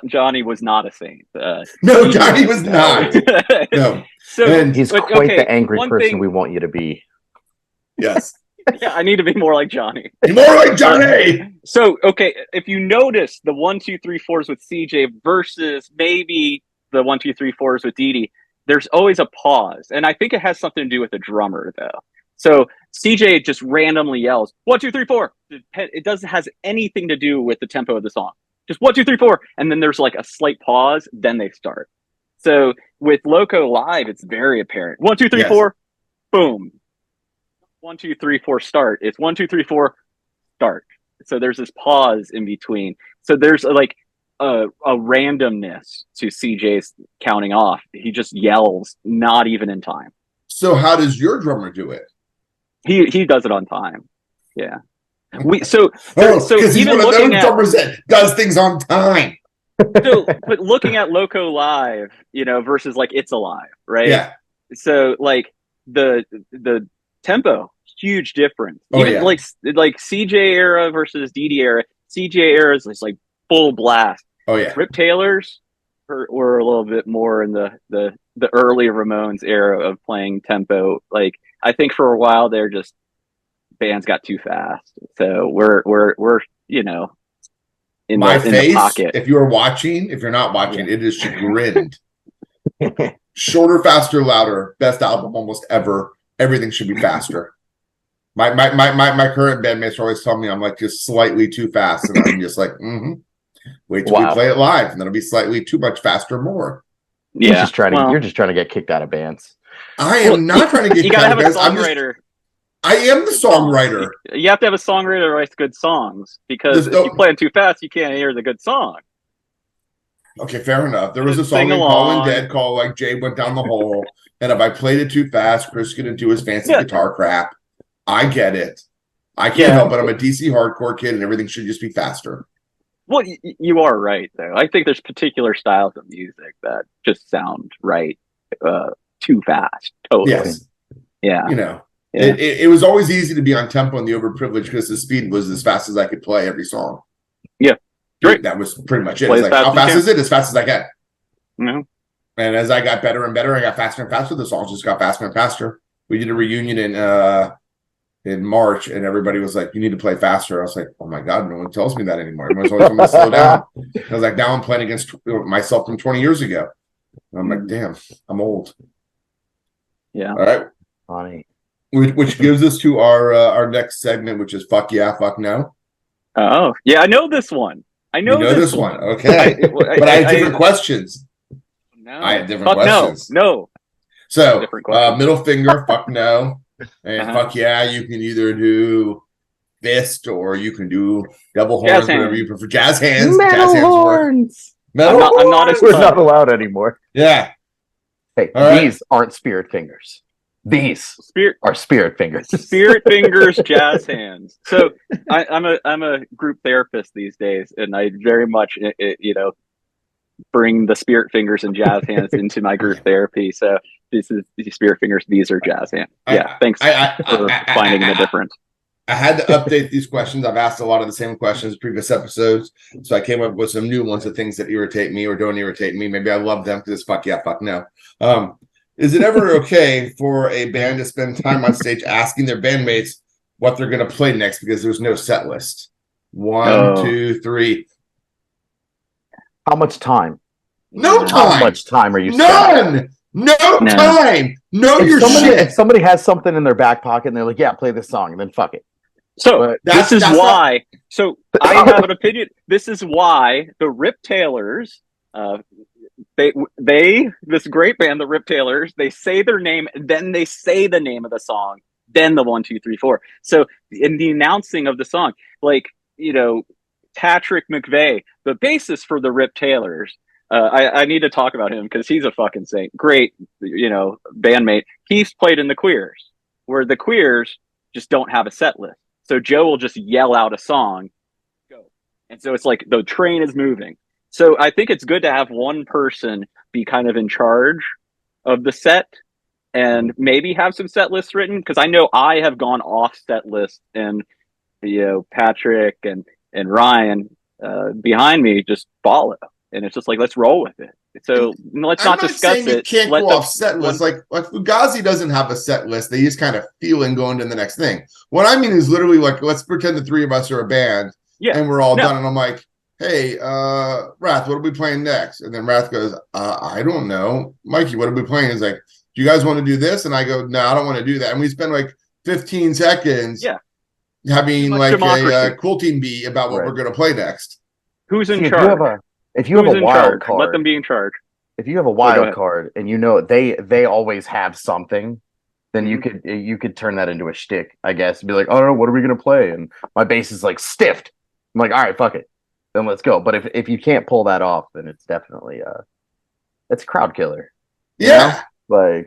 Johnny was not a saint. No, Johnny was not. No, and he's quite the angry person we want you to be. Yes. Yeah, I need to be more like Johnny. More like Johnny. So, okay, if you notice the 1, 2, 3, 4s with CJ versus maybe the 1, 2, 3, 4s with Dee Dee, there's always a pause, and I think it has something to do with the drummer, though. So CJ just randomly yells 1, 2, 3, 4. It doesn't has anything to do with the tempo of the song. Just 1, 2, 3, 4, and then there's like a slight pause. Then they start. So with Loco Live, it's very apparent. 1, 2, 3, 4, boom. 1, 2, 3, 4, start. It's 1, 2, 3, 4, start. So there's this pause in between. So there's like a randomness to CJ's counting off. He just yells, not even in time. So how does your drummer do it? He does it on time. Yeah. So he's one of those drummers that does things on time. But looking at Loco Live, versus like It's Alive, right? Yeah. So like the tempo, huge difference. Even like CJ era versus Dee Dee era. CJ era is like full blast. Oh yeah. Rip Taylor's were a little bit more in the early Ramones era of playing tempo. Like I think for a while they're just bands got too fast. So we're in the pocket. If you're watching, if you're not watching, it is chagrined. Shorter, faster, louder. Best album almost ever. Everything should be faster. My current bandmates are always telling me I'm like just slightly too fast, and I'm just like, wait till we play it live, and then it'll be slightly too much faster more. Yeah, you're just trying to get kicked out of bands. I am not trying to get kicked out of bands. You gotta have a songwriter. I am the songwriter. You have to have a songwriter that writes good songs, because if you play it too fast, you can't hear the good song. Okay, fair enough. There was a song in Calling Dead called like Jay Went Down the Hole, and if I played it too fast, Chris couldn't do his fancy guitar crap. I get it. I can't help it. I'm a DC hardcore kid, and everything should just be faster. Well, you are right, though. I think there's particular styles of music that just sound right too fast. Totally. Yes. Yeah. It was always easy to be on tempo in the overprivileged because the speed was as fast as I could play every song. Yeah. Great. That was pretty much it. It's like, how fast is it? As fast as I can. No. And as I got better and better, I got faster and faster. The songs just got faster and faster. We did a reunion in March, and everybody was like, you need to play faster. I was like, oh my God, no one tells me that anymore. Everyone's always telling me to slow down. I was like, now I'm playing against myself from 20 years ago. And I'm like, damn, I'm old. Yeah. All right. Funny. Which gives us to our next segment, which is fuck yeah, fuck no. Oh, yeah, I know this one. I know, You know this one. Okay. But I had different questions. No. I had different Fuck questions. No. So, Different questions. middle finger, fuck no. And Uh-huh. fuck yeah, you can either do fist or you can do double Jazz horns, whatever hands. you prefer. Jazz hands. Metal Jazz hands work. horns. Metal I'm not as We're tough. not allowed anymore. Yeah. Hey, All right. these aren't spirit fingers. These Spirit are spirit fingers. Spirit fingers, jazz hands. So I'm a group therapist these days, and I very much bring the spirit fingers and jazz hands into my group therapy. So this is the spirit fingers. These are jazz hands. Yeah, thanks for finding the difference. I had to update these questions. I've asked a lot of the same questions in previous episodes, so I came up with some new ones of things that irritate me or don't irritate me. Maybe I love them because it's fuck yeah, fuck no. Is it ever okay for a band to spend time on stage asking their bandmates what they're going to play next because there's no set list? 1, 2, 3. How much time? No time. How much time are you spending? No time. Know your shit. If somebody has something in their back pocket and they're like, yeah, play this song, and then fuck it. So this is why. So I have an opinion. This is why the Rip Taylors, they this great band, the Rip Taylors, they say their name, then they say the name of the song, then the 1, 2, 3, 4. So in the announcing of the song, like Patrick McVeigh, the bassist for the Rip Taylors. I need to talk about him because he's a fucking saint. Great, bandmate. He's played in the Queers, where the Queers just don't have a set list. So Joe will just yell out a song, go. And so it's like the train is moving. So I think it's good to have one person be kind of in charge of the set and maybe have some set lists written. Because I know I have gone off set list and, Patrick and Ryan behind me just follow. And it's just like, let's roll with it. So let's not discuss it. You can't go off set list. Like Fugazi doesn't have a set list. They just kind of feel and go into the next thing. What I mean is literally like, let's pretend the three of us are a band and we're all done. And I'm like, hey, Rath, what are we playing next? And then Rath goes, I don't know. Mikey, what are we playing? He's like, do you guys want to do this? And I go, no, I don't want to do that. And we spend like 15 seconds having like a cool team beat about what we're going to play next. Who's in charge? If you have a wild card, let them be in charge. If you have a wild card and they always have something, then you could turn that into a shtick, I guess. Be like, oh no, what are we gonna play? And my bass is like stiffed. I'm like, all right, fuck it, then let's go. But if you can't pull that off, then it's definitely it's a crowd killer. Yeah, like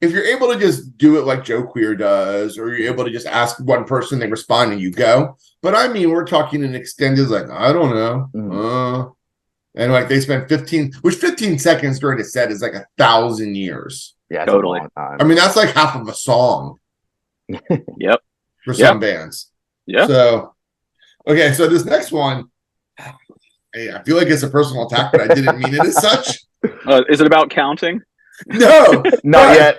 if you're able to just do it like Joe Queer does, or you're able to just ask one person, they respond, and you go. But I mean, we're talking an extended, like, I don't know. And like they spend 15 seconds during a set is like 1,000 years. Yeah, totally. A long time. I mean, that's like half of a song. Yep. For some bands. Yeah. So, okay, so this next one, hey, I feel like it's a personal attack, but I didn't mean it as such. Is it about counting? No, not yet.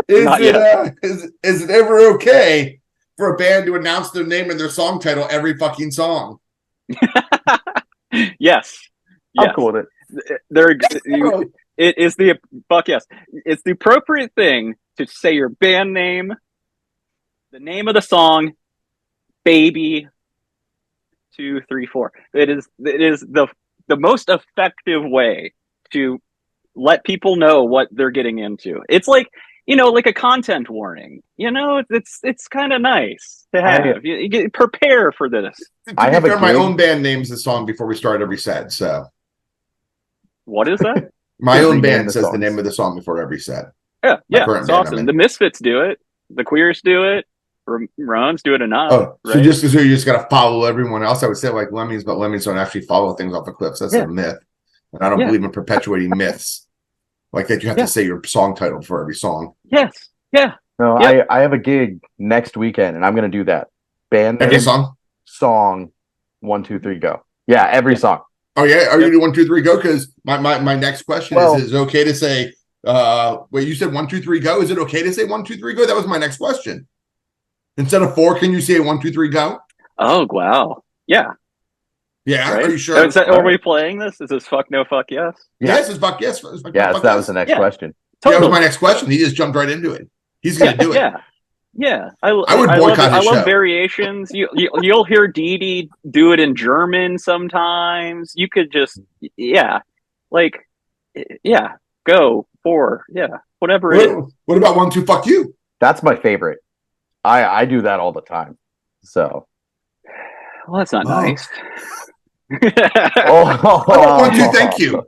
Is it ever okay for a band to announce their name and their song title every fucking song? Yes. I'm cool with it. It is the fuck yes. It's the appropriate thing to say your band name, the name of the song, baby. 2, 3, 4. It is the most effective way to let people know what they're getting into. It's like, like a content warning. It's kind of nice to have. You prepare for this. I have my own band names the song before we start every set. So, what is that? My own band says the name of the song before every set. Yeah, it's awesome. The Misfits do it. The Queers do it. Ramones do it enough. Oh, right? so just because you just got to follow everyone else, I would say like Lemmings, but Lemmings don't actually follow things off the cliffs. That's a myth. And I don't believe in perpetuating myths. Like that you have to say your song title for every song. Yes. Yeah. No, I have a gig next weekend and I'm gonna do that. Band every name, song 1, 2, 3, go. Yeah, every song. Oh yeah, are you gonna do 1, 2, 3, go? Because my next question is it okay to say wait, you said 1, 2, 3, go? Is it okay to say 1, 2, 3, go? That was my next question. Instead of 4, can you say 1, 2, 3, go? Oh wow. Yeah. Yeah, right? Are you sure? Are we playing this? Is this fuck no fuck yes? Yes, it's fuck yes. That was the next question. That was my next question. He just jumped right into it. He's going to do it. Yeah. I would boycott his show. I love variations. You'll hear Dee Dee do it in German sometimes. You could just, go for, whatever it is. What about 1, 2, fuck you? That's my favorite. I do that all the time. So. Well, that's not nice. 1, 2, thank you.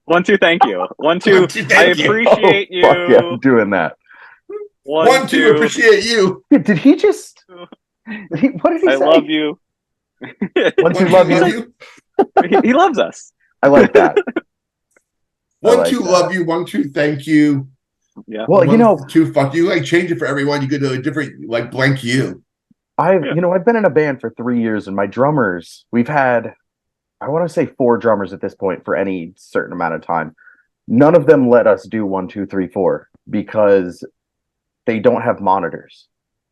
1, 2, thank you. 1, 2, I appreciate you. Fuck yeah, I'm doing that. 1, 2, appreciate you. Did he just? What did he say? I love you. 1, 2, love you. He loves us. I like that. 1, 2, love you. 1, 2, thank you. Yeah. Well, 1, 2, fuck you. Like change it for everyone. You go to a different, like blank you. I've been in a band for 3 years, and my drummers, we've had, I want to say 4 drummers at this point for any certain amount of time. None of them let us do 1, 2, 3, 4 because they don't have monitors.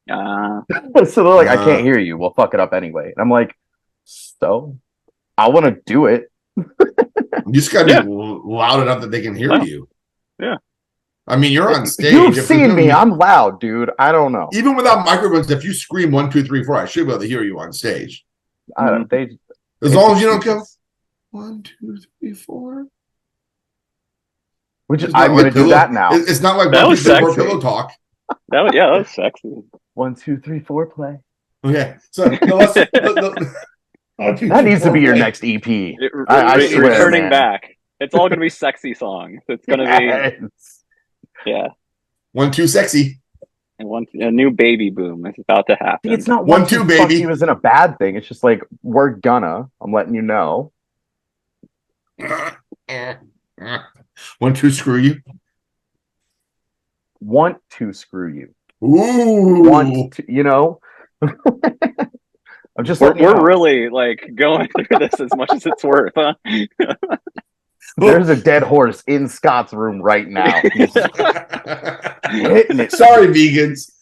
So they're like, I can't hear you. We'll fuck it up anyway. And I'm like, so I want to do it. You just got to be loud enough that they can hear you. Yeah. I mean, you're on stage. You've seen me. I'm loud, dude. I don't know. Even without microphones, if you scream 1, 2, 3, 4, I should be able to hear you on stage. As long as you don't go 1, 2, 3, 4. Which I'm going to do that now. It's not like that 1, 2, was 3, 4 sexy. pillow talk. That was sexy. 1, 2, 3, 4 play. Okay, so that needs to be your next EP. I swear, returning man. back. It's all going to be sexy songs. It's going to be 1, 2, sexy. And a new baby boom is about to happen. See, it's not 1, 2, baby. Fuck you isn't a bad thing. It's just like we're gonna. I'm letting you know. 1, 2, screw you. Want to screw you. Ooh. Want to, I'm just we're really like going through this as much as it's worth, huh? There's a dead horse in Scott's room right now. He's hitting it. Sorry, vegans.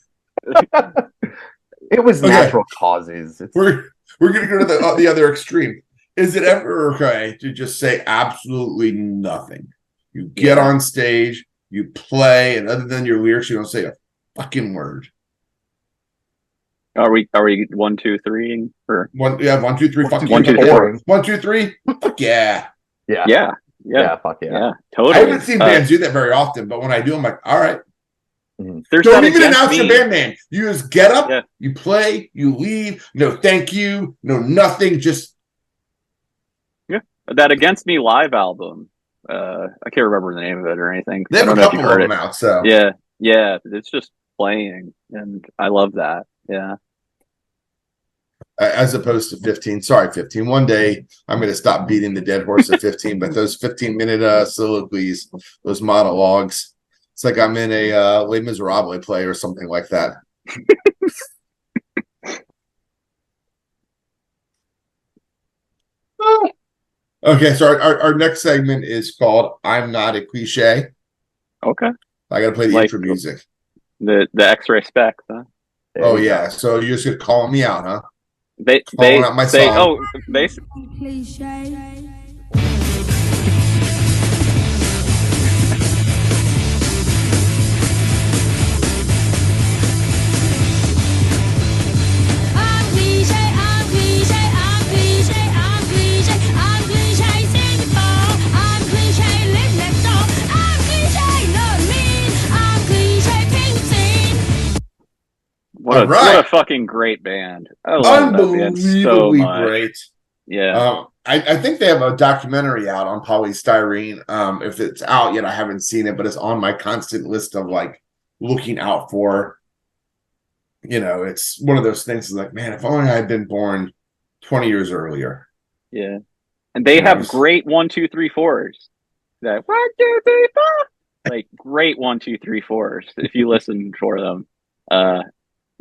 It was natural causes. We're gonna go to the other extreme. Is it ever okay to just say absolutely nothing? You get on stage, you play, and other than your lyrics, you don't say a fucking word. Are we 1, 2, 3 or 1, 2, 3, fuck 1, 2, 4. 1, 2, 3, fuck yeah. Yeah, fuck yeah. Totally. I haven't seen bands do that very often, but when I do, I'm like, all right. There's Don't even announce your band name. You just get up, you play, you leave. No thank you, no nothing. Just that Against Me live album. I can't remember the name of it or anything. They have a couple of them out, so yeah, it's just playing, and I love that. Yeah. As opposed to 15. Sorry, 15. One day I'm going to stop beating the dead horse at 15, but those 15-minute soliloquies, those monologues, it's like I'm in a Les Miserables play or something like that. Okay, so our next segment is called I'm Not a Cliche. Okay. I got to play the intro music. The X-ray specs, huh? Oh, yeah. So you're just going to call me out, huh? They out my say, song. Cliche. What a fucking great band. I love that band so much. Great. Yeah. I think they have a documentary out on polystyrene. If it's out yet, I haven't seen it, but it's on my constant list of like looking out for. It's one of those things like, man, if only I had been born 20 years earlier. Yeah. And they have great 1, 2, 3, 4s. That 1, 2, 3, 4. Like great 1, 2, 3, 4s if you listen for them.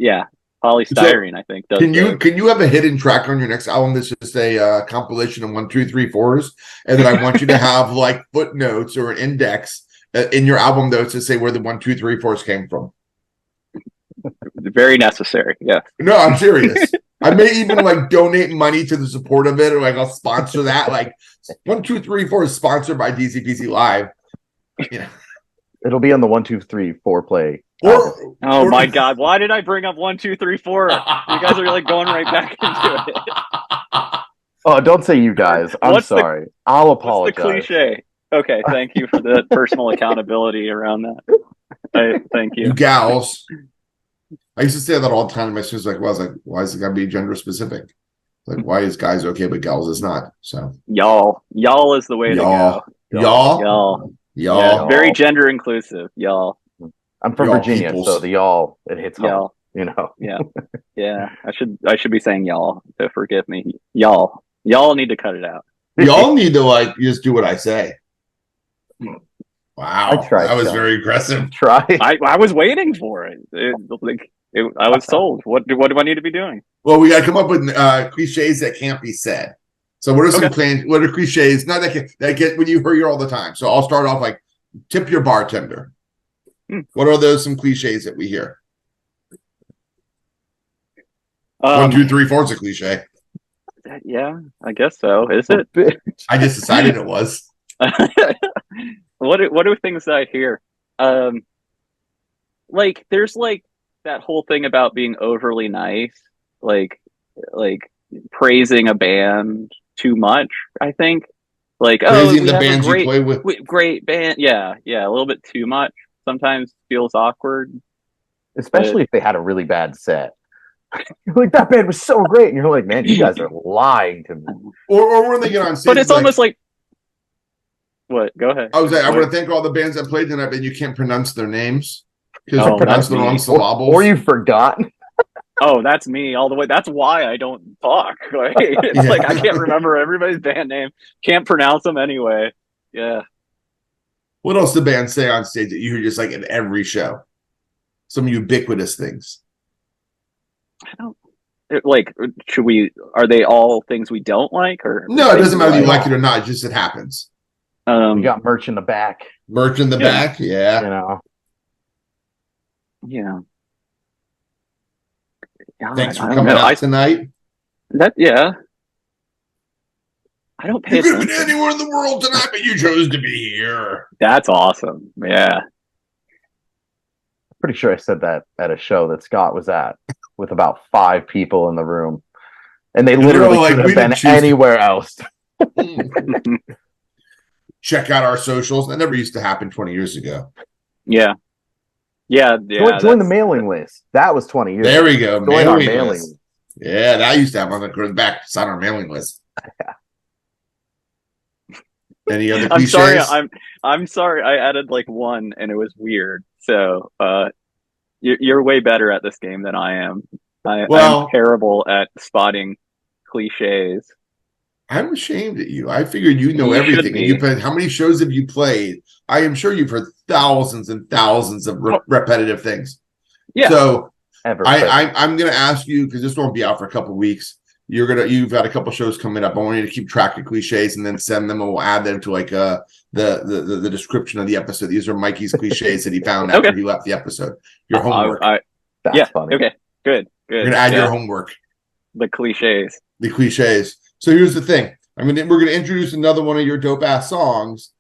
Yeah, polystyrene. I think. Can you have a hidden track on your next album that's just a compilation of 1, 2, 3, 4s, and then I want you to have like footnotes or an index in your album notes to say where the 1, 2, 3, 4s came from? Very necessary. Yeah. No, I'm serious. I may even like donate money to the support of it, or like I'll sponsor that. Like 1, 2, 3, 4 is sponsored by DCPC Live. It'll be on the 1, 2, 3, 4 play. Or my God, why did I bring up 1, 2, 3, 4? You guys are like going right back into it. Oh, don't say you guys. I'm sorry. I'll apologize. What's the cliche? Okay, thank you for the personal accountability around that. Thank you. You gals. I used to say that all the time to my students. Like, well, I was like, why is it gotta be gender specific? Like, why is guys okay but gals is not? So y'all is the way to go. Y'all. Yeah, very gender inclusive. Y'all. I'm from Y'all Virginia, peoples. so the y'all it hits home. Y'all. You know. Yeah. I should be saying y'all. So forgive me. Y'all need to cut it out. Y'all need to like just do what I say. Wow, I tried, that was Sean. very aggressive. Try. I was waiting for it. I was told. What do I need to be doing? Well, we got to come up with cliches that can't be said. So, what are some what are cliches? Not that get when you hear all the time. So, I'll start off like tip your bartender. What are those some cliches that we hear? 1, 2, 3, 4 is a cliche. Yeah, I guess so. Is it? I just decided it was. What are things that I hear? Like there's like that whole thing about being overly nice, like praising a band too much. I think like Praising we the have bands a great, you play with. great band. Yeah, a little bit too much. Sometimes feels awkward, Especially if they had a really bad set. You're like, that band was so great, and you're like, man, you guys are lying to me. Or when they get on stage, but it's almost like what? Go ahead. I was like, I want to thank all the bands that played tonight, but you can't pronounce their names because you pronounce the wrong syllables, or you forgot. Oh, that's me all the way. That's why I don't talk. Like, it's like I can't remember everybody's band name. Can't pronounce them anyway. Yeah. What else do bands say on stage that you hear just like in every show? Some ubiquitous things. I don't like. Should we? Are they all things we don't like, or no? It doesn't matter if you like it or not. It just it happens. You got merch in the back. Merch in the back, yeah. You know. Yeah. God, Thanks for coming out tonight. I don't pay attention. You attention. could have been anywhere in the world tonight, but you chose to be here. That's awesome. Yeah. Pretty sure I said that at a show that Scott was at with about 5 people in the room. And they literally could have been anywhere else. Check out our socials. That never used to happen 20 years ago. Yeah. Join the mailing list. That was 20 years ago. There we go. Join our mailing list. Yeah, that used to have on the back. It's on our mailing list. Any other cliches? I'm sorry. I added like one, and it was weird. So you're way better at this game than I am. I'm terrible at spotting cliches. I'm ashamed at you. I figured you know everything. And you played. How many shows have you played? I am sure you've heard thousands and thousands of repetitive things. Yeah. So I'm going to ask you, because this won't be out for a couple of weeks. You've got a couple shows coming up. I want you to keep track of cliches and then send them, and we'll add them to like the description of the episode. These are Mikey's cliches that he found after he left the episode. Your homework. That's funny. Okay. Good. You're gonna add your homework. The cliches. So here's the thing. We're gonna introduce another one of your dope ass songs.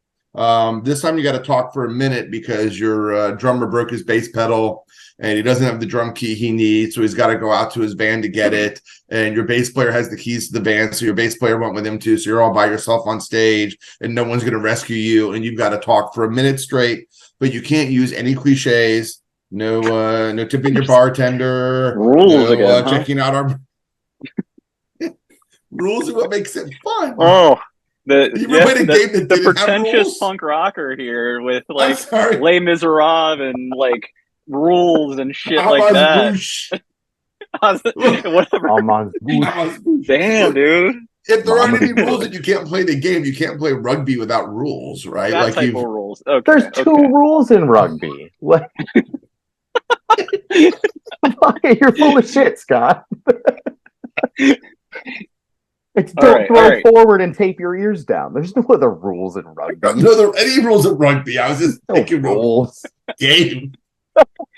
This time you got to talk for a minute because your drummer broke his bass pedal and he doesn't have the drum key he needs, so he's got to go out to his band to get it. And your bass player has the keys to the band, so your bass player went with him too. So you're all by yourself on stage, and no one's gonna rescue you. And you've got to talk for a minute straight, but you can't use any cliches. No tipping your bartender. Rules again. Checking out our rules are what makes it fun. Oh. The pretentious punk rocker here with like Les Miserables and like rules and shit like that. Whatever. Damn, dude. If there aren't any rules that you can't play the game, you can't play rugby without rules, right? That type of rules. Okay, there's 2 rules in rugby. What? You're full of shit, Scott. It's don't throw forward and tape your ears down. There's no other rules in rugby. No, there are any rules in rugby. I was just thinking rules. Game.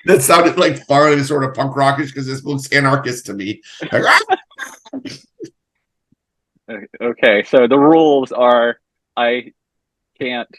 That sounded like fun and sort of punk rockish because this looks anarchist to me. Okay, so the rules are I can't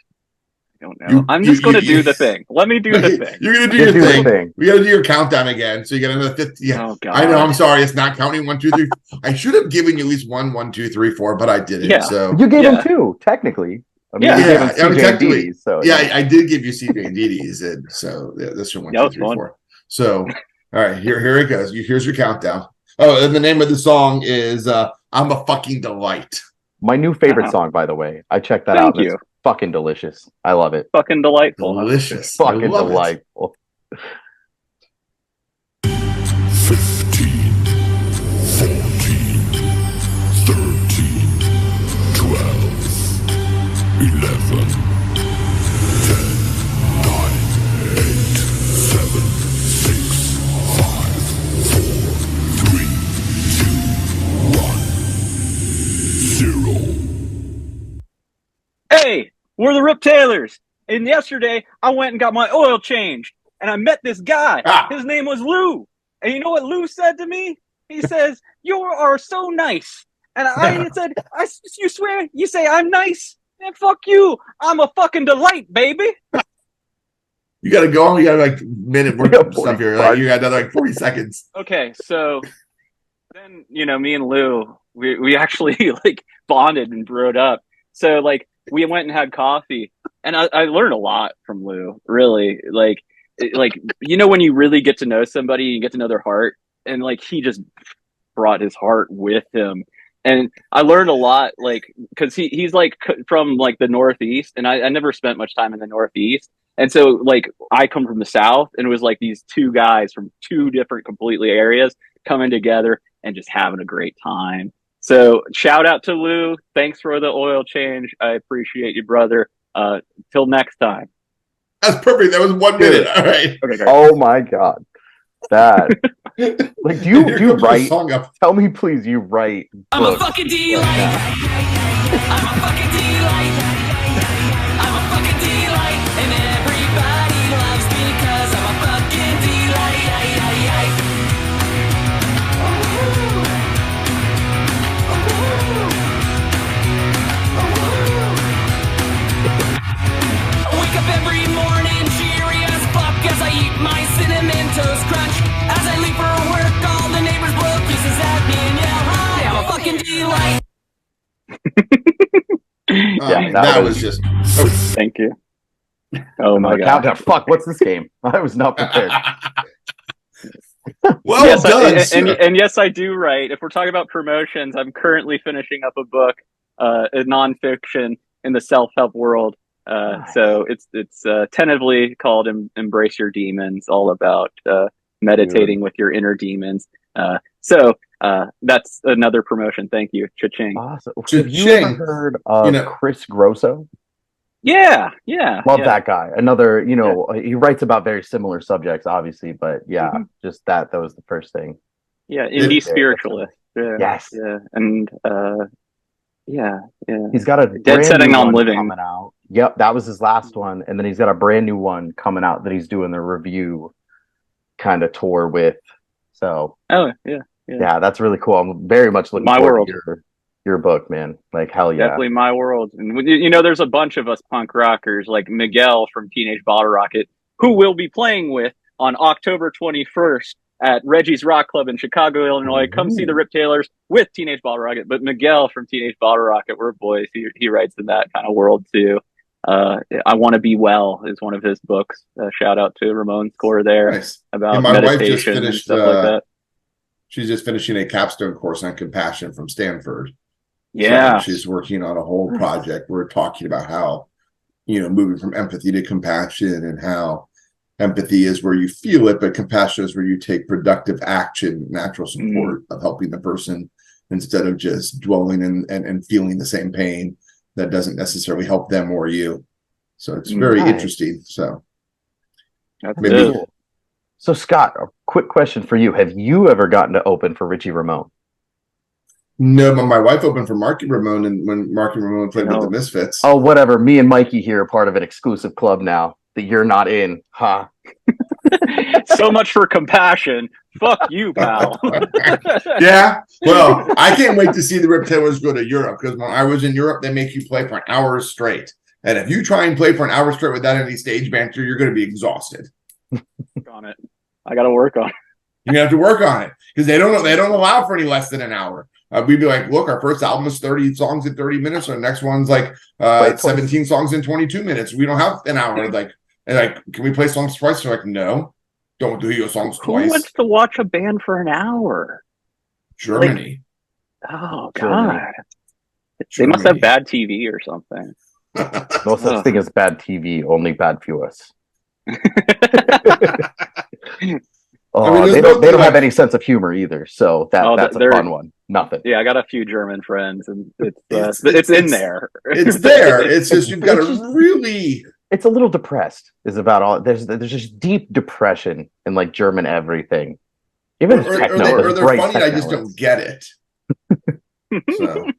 don't know. I'm just going to do the thing. Let me do the thing. You're gonna do your thing. We gotta do your countdown again. So you got another 50. Yeah. Oh, God. I know. I'm sorry. It's not counting 1, 2, 3. I should have given you at least 1, 2, 3, 4, but I didn't. Yeah. So You gave him 2, technically. I mean, Yeah. you gave him I mean, CJ and technically, Dee, so yeah, I did give you CJ and D's, and so this one, 1, 2, 3, 4. So, all right, here it goes. Here's your countdown. Oh, and the name of the song is "I'm a Fucking Delight." My new favorite song, by the way. I checked that out. Thank you. It's fucking delicious. I love it. Fucking delightful. Delicious. Fucking I love it. delightful. 15, 14, 13, 12, 11, 10, 9, 8, 7, 6, 5, 4, 3, 2, 1, 0. Hey, we're the Rip Taylors. And yesterday, I went and got my oil changed. And I met this guy. His name was Lou. And you know what Lou said to me? He says, "You are so nice." And I said, "You swear? You say I'm nice? And fuck you. I'm a fucking delight, baby." You got to go on. You got like minute worth of stuff here. Like, you got another like 40 seconds. Okay, so then, me and Lou, we actually like bonded and broed up. So like we went and had coffee, and I learned a lot from Lou. Really, like when you really get to know somebody, you get to know their heart, and like he just brought his heart with him, and I learned a lot. Like because he's like from like the Northeast, and I never spent much time in the Northeast, and so like I come from the South, and it was like these two guys from two different completely areas coming together and just having a great time. So shout out to Lou. Thanks for the oil change. I appreciate you, brother. Till next time. That's perfect. That was 1 minute. All right. Okay, great. Oh my god. That like do you write Song up. tell me please you write I'm a books fucking like delight. that. I'm a fucking delight. I'm a fucking delight. And everybody loves me because I'm a fucking delight. I wake up every morning cheery as fuck as I eat my cinnamon toast crunch. As I leave for work, all the neighbors blow kisses at me and yell, "Hi, I'm a fucking delight." Yeah, that was just. Thank you. Oh my god. Countdown. Fuck, what's this game? I was not prepared. Well Yes, done. and yes, I do write. If we're talking about promotions, I'm currently finishing up a book, a nonfiction in the self-help world. So it's tentatively called "Embrace Your Demons," all about meditating with your inner demons. So that's another promotion. Thank you. Cha-ching. Awesome. Have you ever heard of Chris Grosso? Yeah. Love that guy. Another, he writes about very similar subjects, obviously, but yeah, just that was the first thing. Yeah, indie spiritualist. Yeah, yes. Yeah, and yeah. He's got a Dead Setting on one Living coming out. Yep, that was his last one, and then he's got a brand new one coming out that he's doing the review kind of tour with. So, yeah, that's really cool. I'm very much looking forward to your book, man. Like, hell yeah. Definitely my world. And there's a bunch of us punk rockers like Miguel from Teenage Bottle Rocket, who we'll be playing with on October 21st at Reggie's Rock Club in Chicago, Illinois. Come see the Rip Taylors with Teenage Bottle Rocket. But Miguel from Teenage Bottle Rocket, we're boys. He writes in that kind of world too. I Want to Be Well is one of his books. Shout out to Ramon's Core there about my meditation wife just finished, and stuff like that. She's just finishing a capstone course on compassion from Stanford. Yeah. So she's working on a whole project. We're talking about how, moving from empathy to compassion, and how empathy is where you feel it, but compassion is where you take productive action, natural support of helping the person instead of just dwelling and feeling the same pain that doesn't necessarily help them or you. So it's very interesting. So that's maybe. Cool. So Scott, a quick question for you. Have you ever gotten to open for Richie Ramone? No, but my wife opened for Marky Ramone, and when Marky Ramone played with the Misfits. Oh, whatever. Me and Mikey here are part of an exclusive club now that you're not in. Ha. So much for compassion. Fuck you, pal. Yeah. Well, I can't wait to see the Rip Taylors go to Europe, because when I was in Europe, they make you play for hours straight. And if you try and play for an hour straight without any stage banter, you're going to be exhausted. On it. I got to work on it. You're gonna have to work on it because they don't allow for any less than an hour. We'd be like, look, our first album is 30 songs in 30 minutes, or the next one's like 17 songs in 22 minutes. We don't have an hour. Like, can we play songs twice? They're like, no, don't do your songs twice. Who wants to watch a band for an hour? Germany. Oh God. Germany. They must have bad TV or something. No such thing as bad TV, only bad viewers. They don't have any sense of humor either, so that's a fun one. Nothing. Yeah, I got a few German friends, and it's in there. It's there. It's just you've got to really. It's a little depressed. Is about all. There's just deep depression in like German everything. Even techno, or they're funny. I just don't get it. So.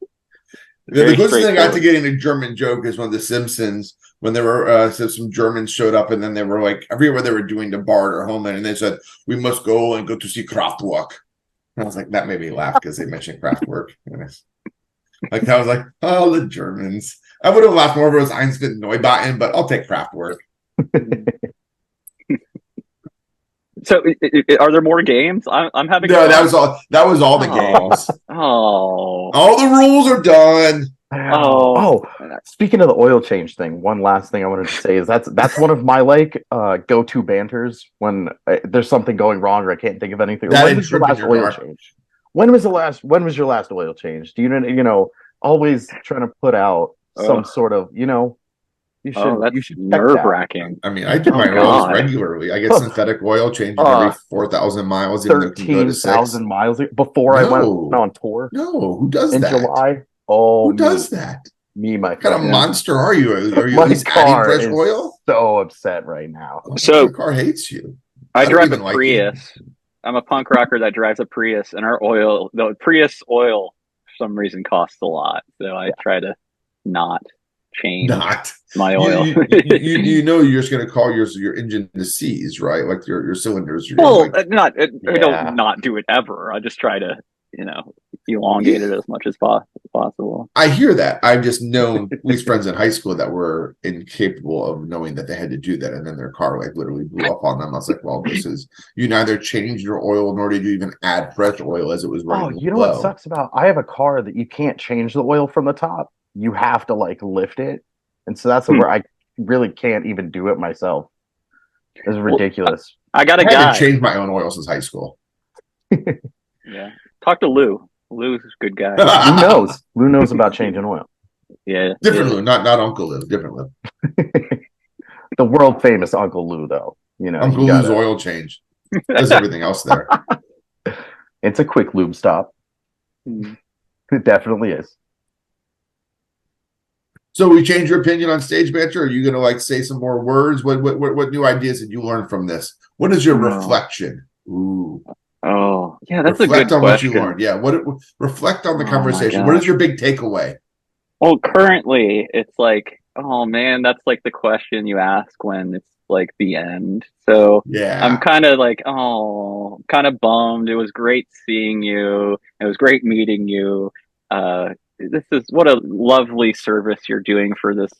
The closest thing I got to getting a German joke is one of The Simpsons when there were some Germans showed up and then they were like everywhere they were doing to Bart or Homeland and they said we must go to see Kraftwerk. And I was like that made me laugh because they mentioned Kraftwerk. Like I was like, oh, the Germans. I would have laughed more if it was Einstein Neubauten, but I'll take Kraftwerk. So, are there more games? I'm having. No, that was all. That was all the games. Oh, all the rules are done. Oh. Speaking of the oil change thing, one last thing I wanted to say is that's one of my like go-to banters when there's something going wrong or I can't think of anything. When was your last oil change? When was your last oil change? Do you know? Always trying to put out some sort of You should nerve-wracking. I mean, I do my oils regularly. I get synthetic oil changes every 4,000 miles. 13,000 miles before I went on tour. No, who does that? In July. Oh, who does that? Me, my what kind of monster are you? Are you at least adding fresh oil? So upset right now. So your car hates you. I drive a Prius. I'm a punk rocker that drives a Prius, and the Prius oil, for some reason, costs a lot. So I try to not change my oil. You're just going to call your engine to seize, right? Like your cylinders. I don't not do it ever. I just try to elongate it as much as possible. I hear that. I've just known at least friends in high school that were incapable of knowing that they had to do that, and then their car like literally blew up on them. I was like, well, this is you neither changed your oil nor did you even add fresh oil as it was running. Oh, you know what sucks about? I have a car that you can't change the oil from the top. You have to like lift it, and so that's where I really can't even do it myself. It's ridiculous. I got a guy. I haven't guy. changed my own oil since high school. Yeah, talk to Lou. Lou's a good guy. Lou knows. Lou knows about changing oil. Yeah, different Lou, not Uncle Lou. Different Lou. The world famous Uncle Lou, though. Uncle Lou's oil change. Does everything else there. It's a quick lube stop. It definitely is. So we change your opinion on stage banter? Or are you going to say some more words? What new ideas did you learn from this? What is your reflection? Ooh. Oh, yeah, that's reflect a good on question. What you learned. Yeah, reflect on the conversation. What is your big takeaway? Well, currently it's like, oh man, that's like the question you ask when it's like the end. So yeah, I'm kind of like, kind of bummed. It was great seeing you. It was great meeting you. This is what a lovely service you're doing for this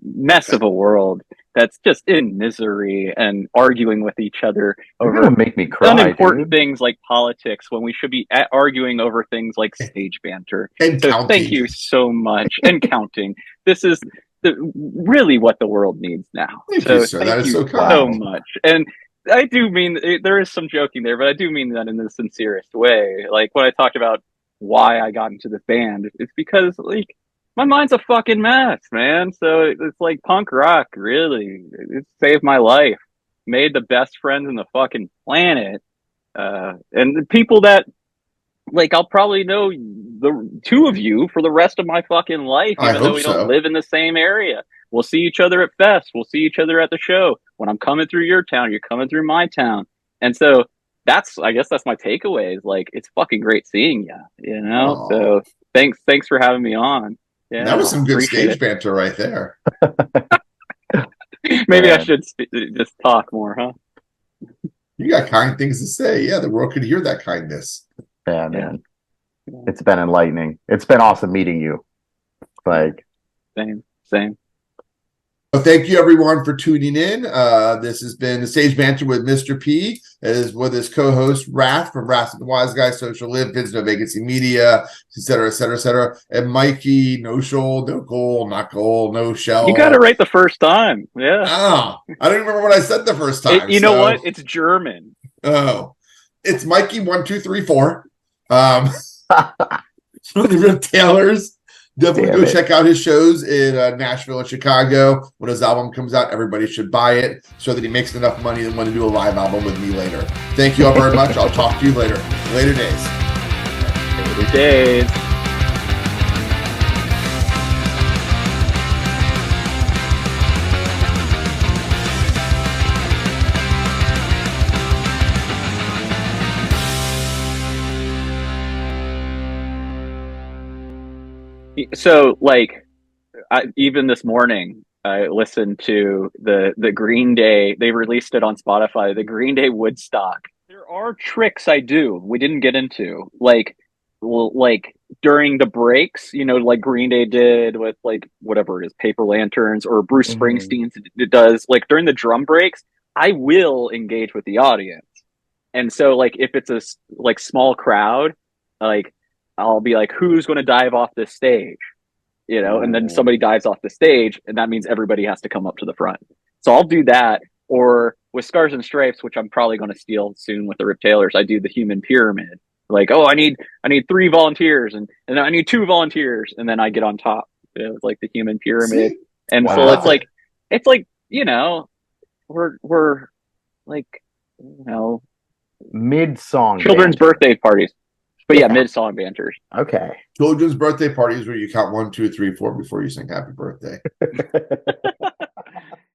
mess of a world that's just in misery and arguing with each other over make me cry, unimportant things like politics when we should be arguing over things like stage banter. And so thank you so much. And counting. This is really what the world needs now. Thank you, sir. That is so kind. So much. And I do mean there is some joking there, but I do mean that in the sincerest way. Like when I talked about why I got into this band, it's because like my mind's a fucking mess, man. So it's like punk rock, really. It saved my life. Made the best friends in the fucking planet. And the people that, like, I'll probably know the two of you for the rest of my fucking life, even though we don't live in the same area. We'll see each other at fest. We'll see each other at the show. When I'm coming through your town, you're coming through my town. And so I guess that's my takeaway is like, it's fucking great seeing you, Aww. So thanks for having me on. Yeah, that was some good stage banter right there. Maybe I should just talk more, huh? You got kind things to say. Yeah, the world could hear that kindness. Yeah, man. Yeah. It's been enlightening. It's been awesome meeting you. Like, same. Well, thank you everyone for tuning in. This has been the Stage Banter with Mr. P, as with his co-host RATH from RATH the Wise Guy, Social Live, Vids No Vacancy Media, etc., etc., etc., and Mikey, no shoal, no goal, not goal, no shell. You got it right the first time. Yeah. Oh, I don't remember what I said the first time. You know what? It's German. Oh, it's Mikey 1234. From the Rip Taylors. Definitely go check out his shows in Nashville and Chicago. When his album comes out, everybody should buy it so that he makes enough money to want to do a live album with me later. Thank you all very much. I'll talk to you later. Later days. Later days. So, like, even this morning, I listened to the Green Day. They released it on Spotify. The Green Day Woodstock. There are tricks I do. We didn't get into like during the breaks. You know, like Green Day did with like whatever it is, Paper Lanterns, or Bruce Springsteen does. Like during the drum breaks, I will engage with the audience. And so, like, if it's a like small crowd, like, I'll be like, who's going to dive off this stage? You know, and then somebody dives off the stage, and that means everybody has to come up to the front. So I'll do that. Or with Scars and Stripes, which I'm probably going to steal soon with the Rip Taylors, I do the human pyramid. Like, oh, I need 3 volunteers, and I need 2 volunteers, and then I get on top. It was like the human pyramid. And so it's like, you know, we're like, you know, mid-song children's birthday parties. But yeah, mid-song banters. Okay. Children's birthday parties where you count 1, 2, 3, 4 before you sing happy birthday.